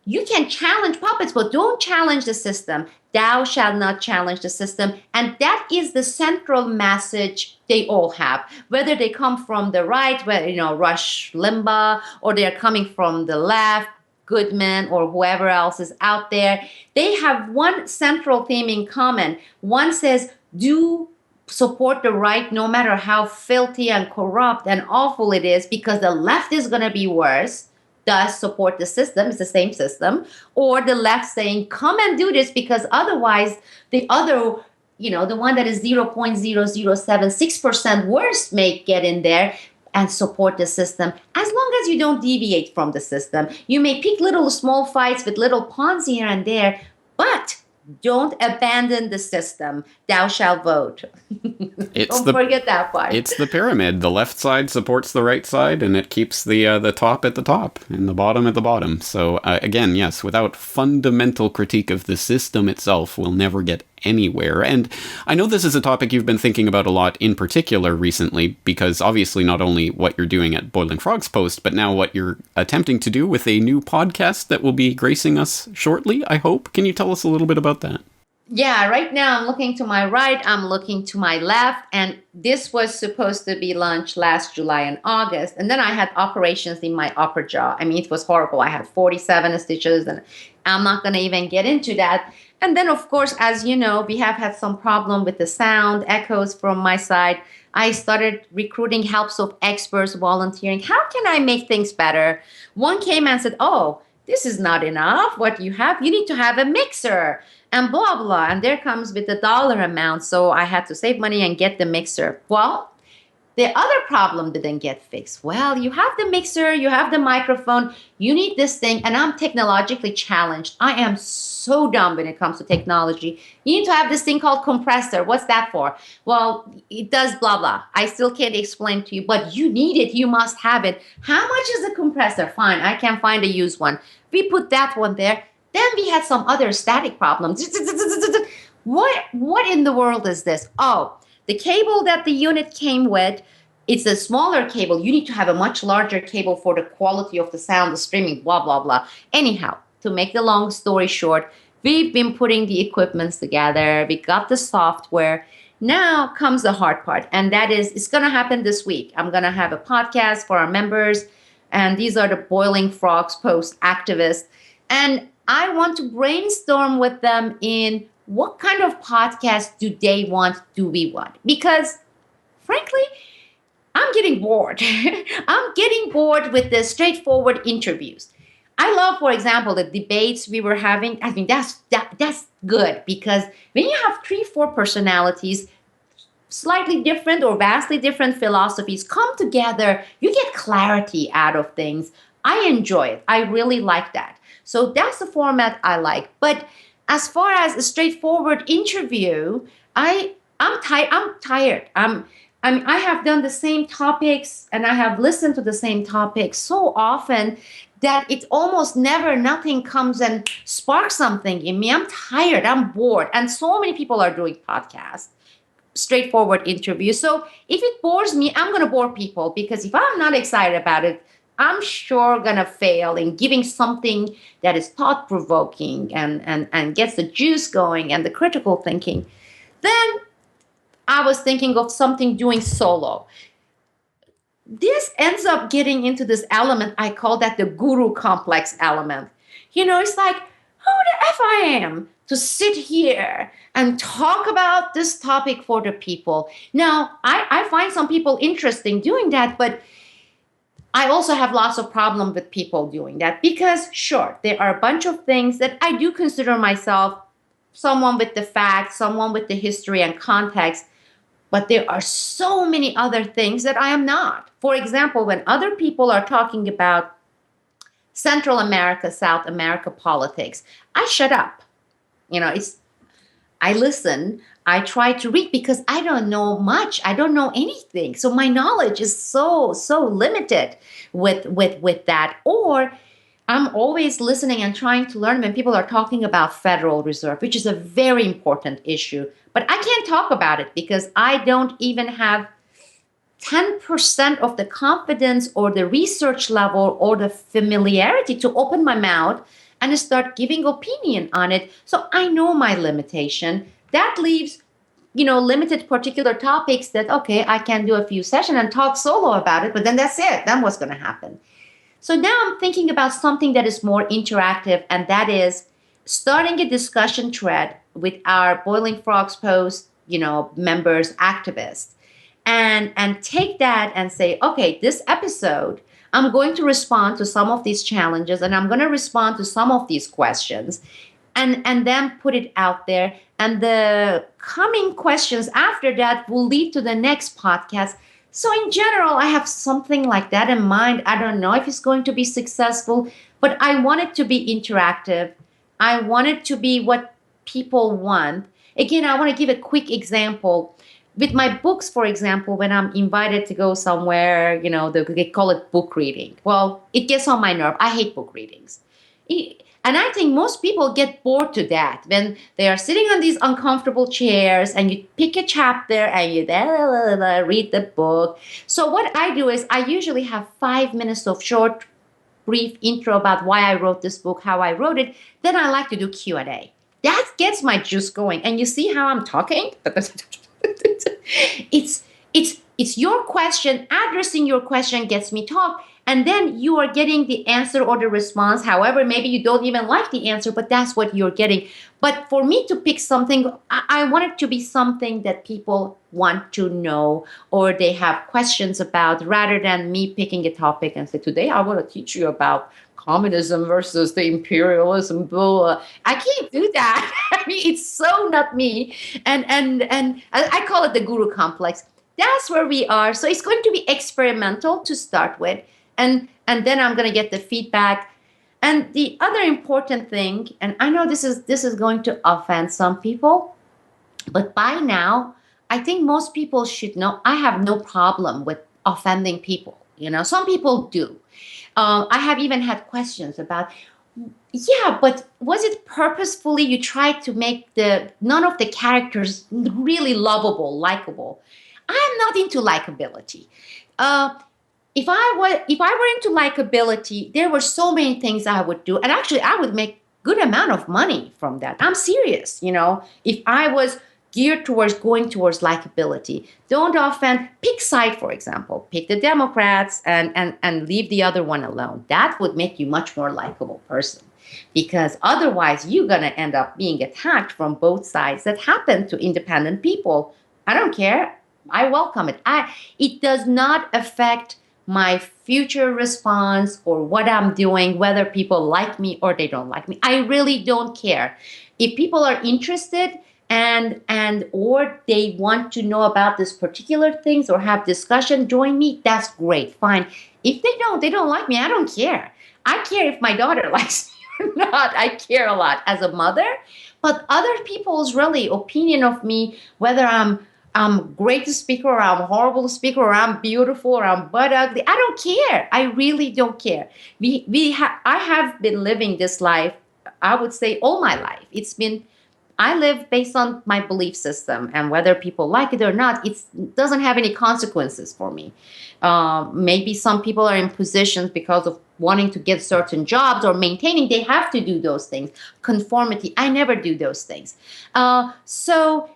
You can challenge puppets, but don't challenge the system. Thou shalt not challenge the system. And that is the central message they all have. Whether they come from the right, Rush Limbaugh, or they're coming from the left, Goodman, or whoever else is out there, they have one central theme in common. One says, do support the right no matter how filthy and corrupt and awful it is, because the left is going to be worse. Does support the system, it's the same system, or the left saying, come and do this, because otherwise the other, the one that is 0.0076% worse may get in there. and support the system, as long as you don't deviate from the system. You may pick little small fights with little pawns here and there, but don't abandon the system. Thou shalt vote. Don't forget that part. It's the pyramid. The left side supports the right side, and it keeps the top at the top and the bottom at the bottom. So again, yes, without fundamental critique of the system itself, we'll never get anywhere. And I know this is a topic you've been thinking about a lot in particular recently, because obviously not only what you're doing at Boiling Frogs Post, but now what you're attempting to do with a new podcast that will be gracing us shortly, I hope. Can you tell us a little bit about that? Yeah, right now I'm looking to my right, I'm looking to my left, and this was supposed to be launched last July and August, and then I had operations in my upper jaw. I mean, it was horrible. I had 47 stitches, and I'm not going to even get into that. And then, of course, as you know, we have had some problem with the sound, echoes from my side. I started recruiting helps of experts, volunteering. How can I make things better? One came and said, oh, this is not enough. What you have, you need to have a mixer and blah, blah. And there comes with the dollar amount. So I had to save money and get the mixer. Well, the other problem didn't get fixed. Well, you have the mixer, you have the microphone, you need this thing, and I'm technologically challenged. I am so dumb when it comes to technology. You need to have this thing called compressor. What's that for? Well, it does blah, blah. I still can't explain to you, but you need it. You must have it. How much is a compressor? Fine, I can find a used one. We put that one there. Then we had some other static problems. What in the world is this? Oh, the cable that the unit came with, it's a smaller cable. You need to have a much larger cable for the quality of the sound, the streaming, blah, blah, blah. Anyhow, to make the long story short, we've been putting the equipments together. We got the software. Now comes the hard part, and that is, it's going to happen this week. I'm going to have a podcast for our members, and these are the Boiling Frogs Post activists. And I want to brainstorm with them in what kind of podcast do they want, do we want? Because, frankly, I'm getting bored. I'm getting bored with the straightforward interviews. I love, for example, the debates we were having. I mean, that's good, because when you have 3-4 personalities, slightly different or vastly different philosophies come together, you get clarity out of things. I enjoy it. I really like that. So that's the format I like. But as far as a straightforward interview, I'm tired. I have done the same topics, and I have listened to the same topics so often that it's almost never nothing comes and sparks something in me. I'm tired. I'm bored. And so many people are doing podcasts, straightforward interviews. So if it bores me, I'm going to bore people, because if I'm not excited about it, I'm sure going to fail in giving something that is thought-provoking and gets the juice going and the critical thinking. Then I was thinking of something doing solo. This ends up getting into this element. I call that the guru complex element. You know, it's like, who the F I am to sit here and talk about this topic for the people. Now, I find some people interesting doing that, but I also have lots of problems with people doing that, because, sure, there are a bunch of things that I do consider myself someone with the facts, someone with the history and context, but there are so many other things that I am not. For example, when other people are talking about Central America, South America politics, I shut up. You know, I listen. I try to read, because I don't know much. I don't know anything. So my knowledge is so limited with that. Or I'm always listening and trying to learn when people are talking about Federal Reserve, which is a very important issue. But I can't talk about it because I don't even have 10% of the confidence or the research level or the familiarity to open my mouth and start giving opinion on it. So I know my limitation. That leaves, limited particular topics that, okay, I can do a few sessions and talk solo about it, but then that's it. Then what's going to happen? So now I'm thinking about something that is more interactive, and that is starting a discussion thread with our Boiling Frogs Post, members, activists, and take that and say, okay, this episode, I'm going to respond to some of these challenges, and I'm going to respond to some of these questions, and then put it out there. And the coming questions after that will lead to the next podcast. So in general, I have something like that in mind. I don't know if it's going to be successful, but I want it to be interactive. I want it to be what people want. Again, I want to give a quick example. With my books, for example, when I'm invited to go somewhere, they call it book reading. Well, it gets on my nerve. I hate book readings. And I think most people get bored to death when they are sitting on these uncomfortable chairs and you pick a chapter and you read the book. So what I do is I usually have 5 minutes of short, brief intro about why I wrote this book, how I wrote it. Then I like to do Q&A. That gets my juice going. And you see how I'm talking? It's your question. Addressing your question gets me talk. And then you are getting the answer or the response. However, maybe you don't even like the answer, but that's what you're getting. But for me to pick something, I want it to be something that people want to know or they have questions about, rather than me picking a topic and say, today I want to teach you about communism versus the imperialism. Blah. I can't do that. I mean, it's so not me. And I call it the guru complex. That's where we are. So it's going to be experimental to start with. And then I'm going to get the feedback. And the other important thing, and I know this is going to offend some people, but by now, I think most people should know I have no problem with offending people. Some people do. I have even had questions about, yeah, but was it purposefully you tried to make none of the characters really lovable, likable? I'm not into likability. If I were into likability, there were so many things I would do. And actually, I would make good amount of money from that. I'm serious, if I was geared going towards likability. Don't offend. Pick side, for example. Pick the Democrats and leave the other one alone. That would make you much more likable person. Because otherwise, you're going to end up being attacked from both sides. That happened to independent people. I don't care. I welcome it. It does not affect my future response or what I'm doing, whether people like me or they don't like me. I really don't care. If people are interested and or they want to know about this particular things or have discussion, join me, that's great, fine. If they don't like me, I don't care. I care if my daughter likes me or not. I care a lot as a mother. But other people's really opinion of me, whether I'm great speaker or I'm horrible speaker or I'm beautiful or I'm butt ugly, I don't care. I really don't care. I have been living this life, I would say, all my life. I live based on my belief system, and whether people like it or not, it doesn't have any consequences for me. Maybe some people are in positions because of wanting to get certain jobs or maintaining, they have to do those things. Conformity, I never do those things. So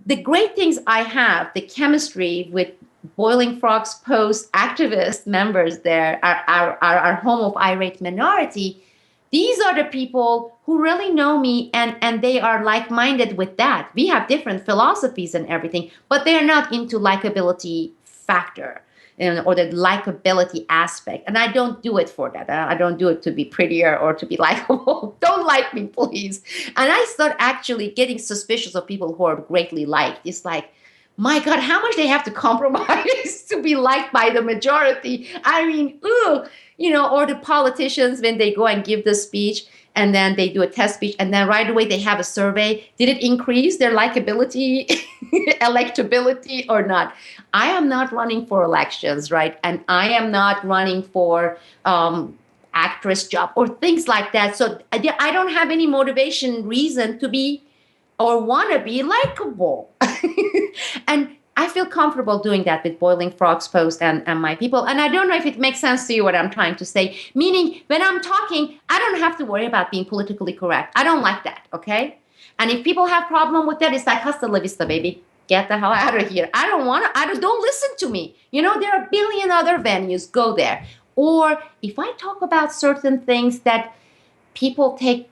the great things I have, the chemistry with Boiling Frogs Post activist members there, our home of irate minority, these are the people who really know me and they are like-minded with that. We have different philosophies and everything, but they're not into likability factor or the likability aspect. And I don't do it for that. I don't do it to be prettier or to be likable. Don't like me, please. And I start actually getting suspicious of people who are greatly liked. It's like, my God, how much they have to compromise to be liked by the majority. I mean, or the politicians when they go and give the speech and then they do a test speech and then right away they have a survey. Did it increase their likability, electability or not? I am not running for elections, right? And I am not running for actress job or things like that. So I don't have any motivation, reason to be or want to be likable. And I feel comfortable doing that with Boiling Frogs Post and my people. And I don't know if it makes sense to you what I'm trying to say. Meaning, when I'm talking, I don't have to worry about being politically correct. I don't like that, okay? And if people have problem with that, it's like, hasta la vista, baby. Get the hell out of here. Don't listen to me. There are a billion other venues. Go there. Or if I talk about certain things that people take,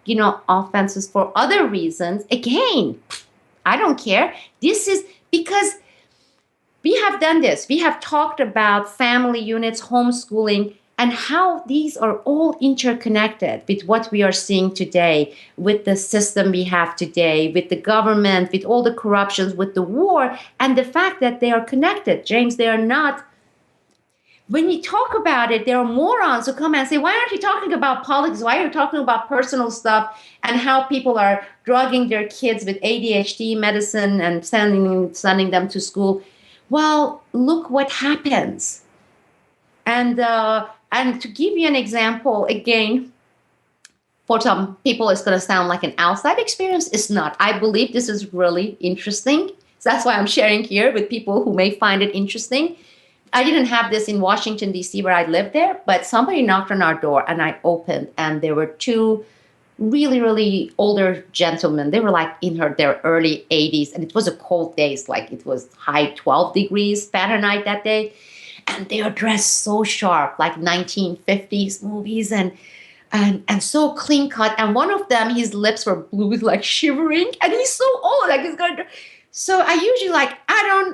offenses for other reasons, again, I don't care. This is because we have done this. We have talked about family units, homeschooling. and how these are all interconnected with what we are seeing today, with the system we have today, with the government, with all the corruptions, with the war, and the fact that they are connected. James, they are not. When you talk about it, there are morons who come and say, why aren't you talking about politics? Why are you talking about personal stuff and how people are drugging their kids with ADHD medicine and sending them to school? Well, look what happens. And to give you an example, again, for some people, it's going to sound like an outside experience. It's not. I believe this is really interesting. So that's why I'm sharing here with people who may find it interesting. I didn't have this in Washington, D.C., where I lived there, but somebody knocked on our door and I opened, and there were two really, really older gentlemen. They were like in their early 80s, and it was a cold day. It's like it was high 12 degrees Fahrenheit that day. And they are dressed so sharp, like 1950s movies, and so clean cut. And one of them, his lips were blue, like shivering, and he's so old, like he's going to. So I usually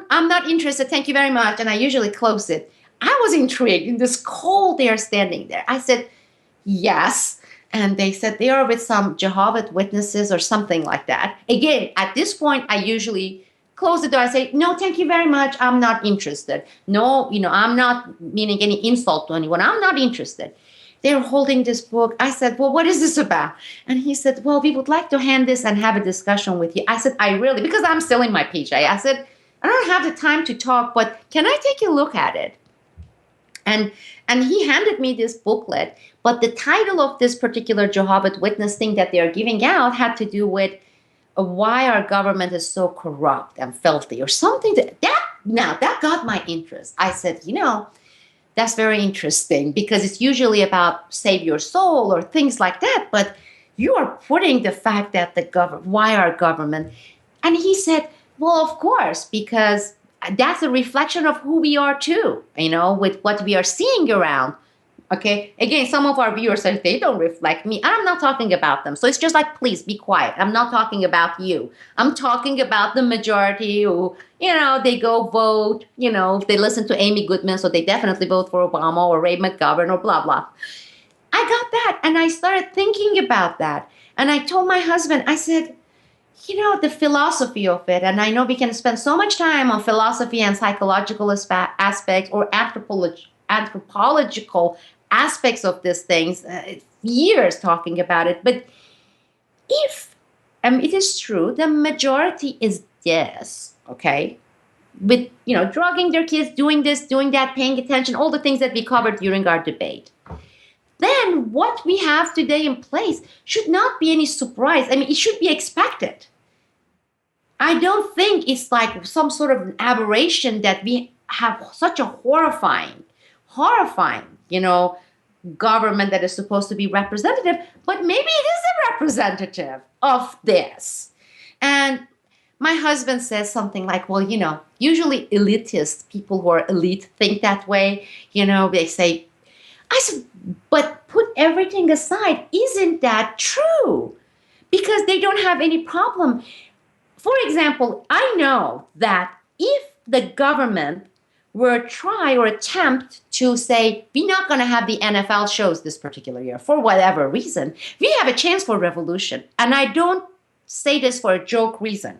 I'm not interested, thank you very much, and I usually close it. I was intrigued in this cold. They are standing there. I said, yes. And they said they are with some Jehovah's Witnesses or something like that. Again, at this point, I usually close the door. I say, no, thank you very much. I'm not interested. No, I'm not meaning any insult to anyone. I'm not interested. They're holding this book. I said, well, what is this about? And he said, well, we would like to hand this and have a discussion with you. I said, because I'm still in my PJ. I said, I don't have the time to talk, but can I take a look at it? And he handed me this booklet, but the title of this particular Jehovah's Witness thing that they are giving out had to do with why our government is so corrupt and filthy or something. That got my interest. I said, that's very interesting, because it's usually about save your soul or things like that. But you are putting the fact that why our government? And he said, well, of course, because that's a reflection of who we are too, with what we are seeing around. Okay. Again, some of our viewers say they don't reflect me. I'm not talking about them. So it's just like, please be quiet. I'm not talking about you. I'm talking about the majority who, they go vote, they listen to Amy Goodman, so they definitely vote for Obama or Ray McGovern or blah, blah. I got that. And I started thinking about that. And I told my husband, I said, the philosophy of it. And I know we can spend so much time on philosophy and psychological aspects or anthropological aspects of these things, years talking about it. But if it is true, the majority is this, okay, with, drugging their kids, doing this, doing that, paying attention, all the things that we covered during our debate, then what we have today in place should not be any surprise. It should be expected. I don't think it's like some sort of an aberration that we have such a horrifying, government that is supposed to be representative, but maybe it is a representative of this. And my husband says something like, well, usually elitist, people who are elite think that way. They say, I said, but put everything aside, isn't that true? Because they don't have any problem. For example, I know that if the government were try or attempt to say, we're not going to have the NFL shows this particular year for whatever reason, we have a chance for revolution. And I don't say this for a joke reason.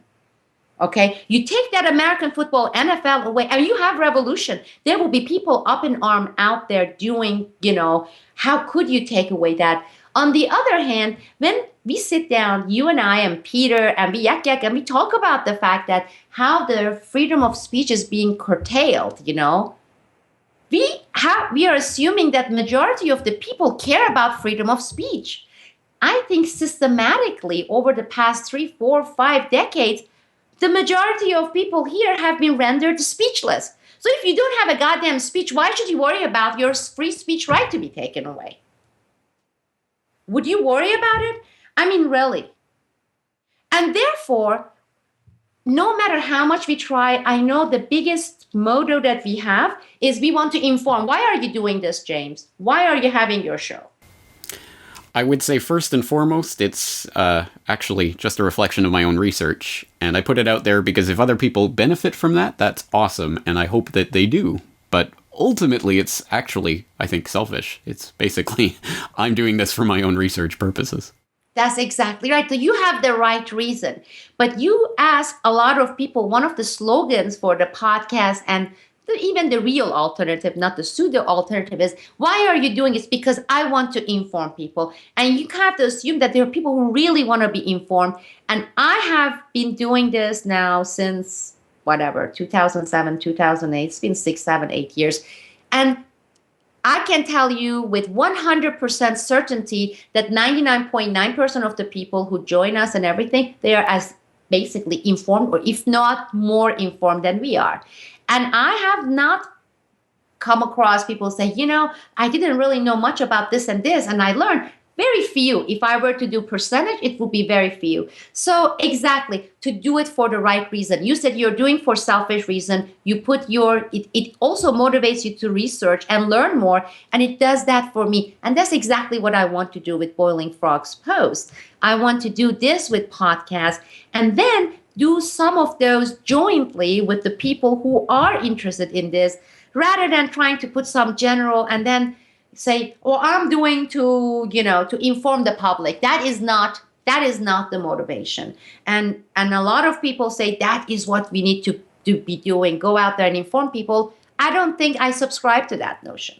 Okay, you take that American football, NFL away, and you have revolution. There will be people up in arms out there doing, how could you take away that? On the other hand, when we sit down, you and I and Peter, and we yak and we talk about the fact that how the freedom of speech is being curtailed, we are assuming that majority of the people care about freedom of speech. I think systematically over the past 3, 4, 5 decades, the majority of people here have been rendered speechless. So if you don't have a goddamn speech, why should you worry about your free speech right to be taken away? Would you worry about it? Really. And therefore, no matter how much we try, I know the biggest motto that we have is we want to inform. Why are you doing this, James? Why are you having your show? I would say first and foremost, it's actually just a reflection of my own research. And I put it out there because if other people benefit from that, that's awesome. And I hope that they do. But ultimately, it's actually, I think, selfish. It's basically, I'm doing this for my own research purposes. That's exactly right. So you have the right reason. But you ask a lot of people, one of the slogans for the podcast and even the real alternative, not the pseudo alternative, is why are you doing this? Because I want to inform people. And you have to assume that there are people who really want to be informed. And I have been doing this now since 2007, 2008. It's been 6, 7, 8 years. And I can tell you with 100% certainty that 99.9% of the people who join us and everything, they are as basically informed, or if not more informed than we are. And I have not come across people say, I didn't really know much about this and this, and I learned. Very few. If I were to do percentage, it would be very few. So exactly, to do it for the right reason. You said you're doing for selfish reason. You put it also motivates you to research and learn more. And it does that for me. And that's exactly what I want to do with Boiling Frogs Post. I want to do this with podcasts and then do some of those jointly with the people who are interested in this, rather than trying to put some general and then say, I'm doing to inform the public. That is not the motivation. And a lot of people say that is what we need to be doing. Go out there and inform people. I don't think I subscribe to that notion.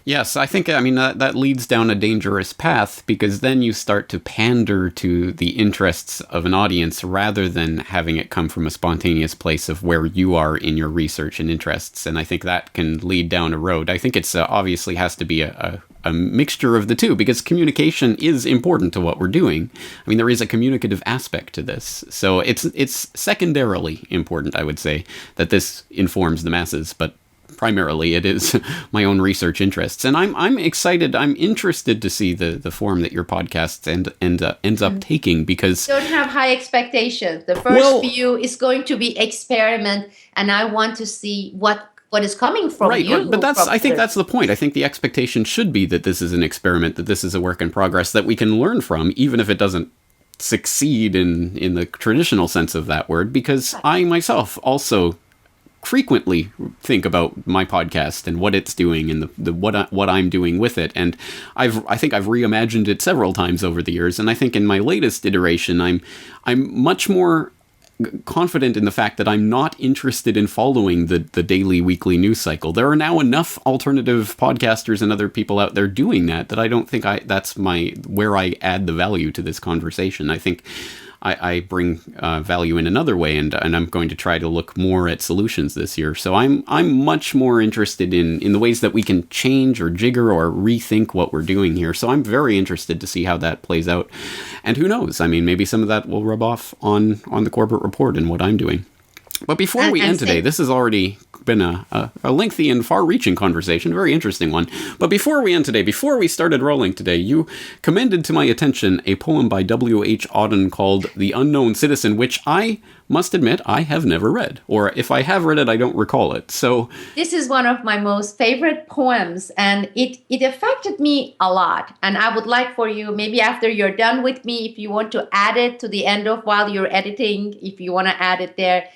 Yes, I think, that leads down a dangerous path, because then you start to pander to the interests of an audience rather than having it come from a spontaneous place of where you are in your research and interests. And I think that can lead down a road. I think it's obviously has to be a mixture of the two, because communication is important to what we're doing. I mean, there is a communicative aspect to this. So it's secondarily important, I would say, that this informs the masses, but primarily it is my own research interests. And I'm excited, I'm interested to see the form that your podcast ends up taking, because don't have high expectations. The first few is going to be experiment, and I want to see what is coming from you. Right, but I think that's the point. I think the expectation should be that this is an experiment, that this is a work in progress that we can learn from, even if it doesn't succeed in the traditional sense of that word, because I myself also frequently think about my podcast and what it's doing and what I'm doing with it. And I think I've reimagined it several times over the years. And I think in my latest iteration, I'm much more confident in the fact that I'm not interested in following the daily, weekly news cycle. There are now enough alternative podcasters and other people out there doing that I don't think that's where I add the value to this conversation. I think I bring value in another way, and I'm going to try to look more at solutions this year. So I'm much more interested in the ways that we can change or jigger or rethink what we're doing here. So I'm very interested to see how that plays out. And who knows? I mean, maybe some of that will rub off on the corporate report and what I'm doing. But before we end today, this has already been a lengthy and far-reaching conversation, a very interesting one. But before we end today, before we started rolling today, you commended to my attention a poem by W.H. Auden called The Unknown Citizen, which I must admit I have never read. Or if I have read it, I don't recall it. So this is one of my most favorite poems, and it affected me a lot. And I would like for you, maybe after you're done with me, if you want to add it to the end of while you're editing, if you want to add it there.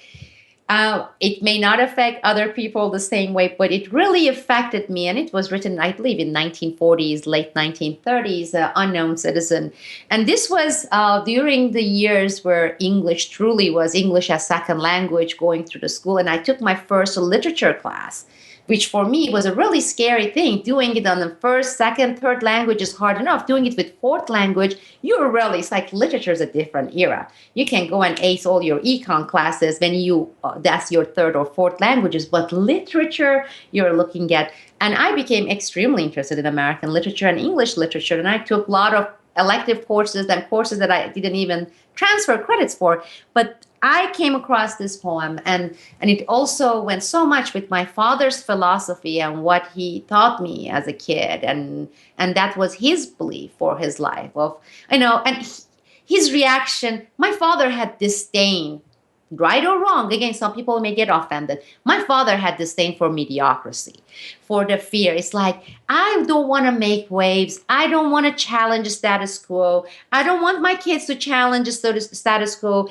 It may not affect other people the same way, but it really affected me. And it was written, I believe, in 1940s, late 1930s, Unknown Citizen. And this was during the years where English truly was English as second language going through the school. And I took my first literature class, which for me was a really scary thing. Doing it on the first, second, third language is hard enough. Doing it with fourth language, it's like literature is a different era. You can go and ace all your econ classes when that's your third or fourth languages, but literature you're looking at. And I became extremely interested in American literature and English literature, and I took a lot of elective courses and courses that I didn't even transfer credits for. But I came across this poem, and it also went so much with my father's philosophy and what he taught me as a kid, and that was his belief for his life and his reaction. My father had disdain, right or wrong. Again, some people may get offended. My father had disdain for mediocrity, for the fear. It's like, I don't want to make waves. I don't want to challenge the status quo. I don't want my kids to challenge the status quo.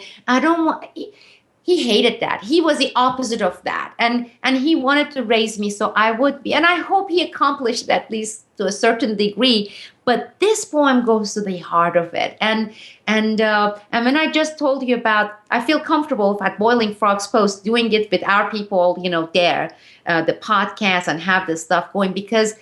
he hated that. He was the opposite of that. And he wanted to raise me so I would be. And I hope he accomplished that, at least to a certain degree. But this poem goes to the heart of it. And when I just told you about, I feel comfortable at Boiling Frogs Post doing it with our people, there, the podcast, and have this stuff going, because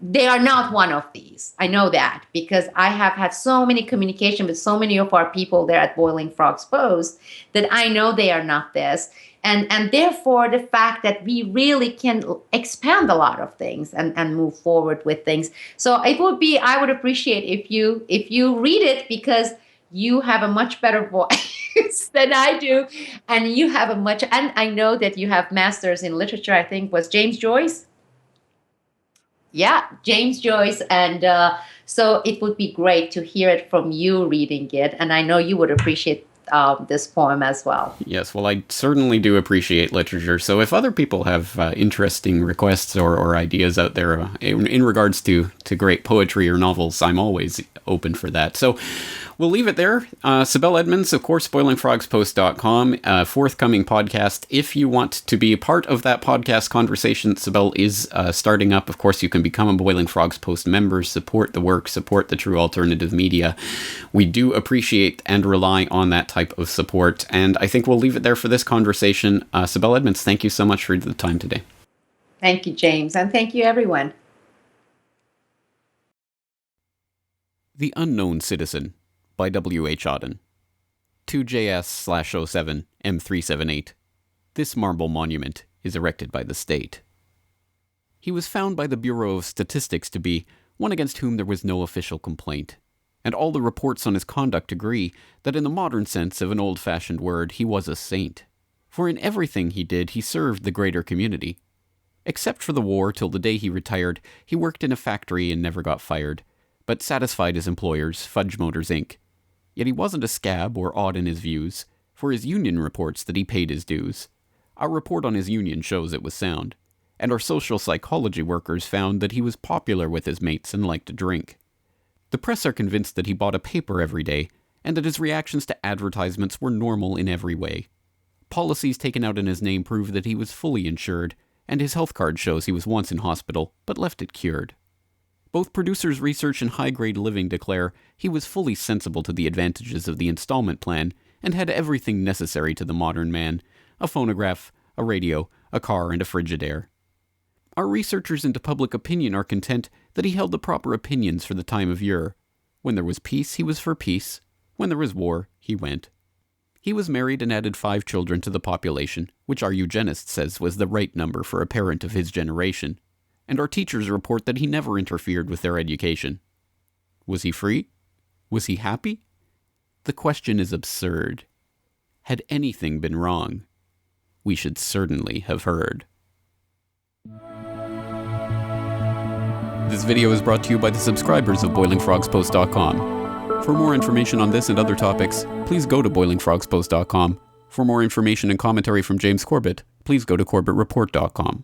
they are not one of these. I know that because I have had so many communication with so many of our people there at Boiling Frogs Post that I know they are not this. And therefore, the fact that we really can expand a lot of things and move forward with things. So I would appreciate if you read it, because you have a much better voice than I do. And and I know that you have masters in literature, I think was James Joyce. Yeah, James Joyce. And so it would be great to hear it from you reading it. And I know you would appreciate this poem as well. Yes, well, I certainly do appreciate literature. So if other people have interesting requests or ideas out there in regards to great poetry or novels, I'm always open for that. So we'll leave it there. Sibel Edmonds, of course, boilingfrogspost.com, forthcoming podcast. If you want to be a part of that podcast conversation, Sibel is starting up. Of course, you can become a Boiling Frogs Post member, support the work, support the true alternative media. We do appreciate and rely on that type of support. And I think we'll leave it there for this conversation. Sibel Edmonds, thank you so much for the time today. Thank you, James. And thank you, everyone. The Unknown Citizen by W.H. Auden. 2JS/07 M378. This marble monument is erected by the state. He was found by the Bureau of Statistics to be one against whom there was no official complaint, and all the reports on his conduct agree that in the modern sense of an old-fashioned word, he was a saint. For in everything he did, he served the greater community. Except for the war, till the day he retired, he worked in a factory and never got fired, but satisfied his employers, Fudge Motors, Inc. Yet he wasn't a scab or odd in his views, for his union reports that he paid his dues. Our report on his union shows it was sound, and our social psychology workers found that he was popular with his mates and liked to drink. The press are convinced that he bought a paper every day, and that his reactions to advertisements were normal in every way. Policies taken out in his name prove that he was fully insured, and his health card shows he was once in hospital, but left it cured. Both Producers Research and High Grade Living declare he was fully sensible to the advantages of the installment plan and had everything necessary to the modern man: a phonograph, a radio, a car, and a Frigidaire. Our researchers into public opinion are content that he held the proper opinions for the time of year. When there was peace, he was for peace. When there was war, he went. He was married and added 5 children to the population, which our eugenist says was the right number for a parent of his generation. And our teachers report that he never interfered with their education. Was he free? Was he happy? The question is absurd. Had anything been wrong, we should certainly have heard. This video is brought to you by the subscribers of BoilingFrogsPost.com. For more information on this and other topics, please go to BoilingFrogsPost.com. For more information and commentary from James Corbett, please go to CorbettReport.com.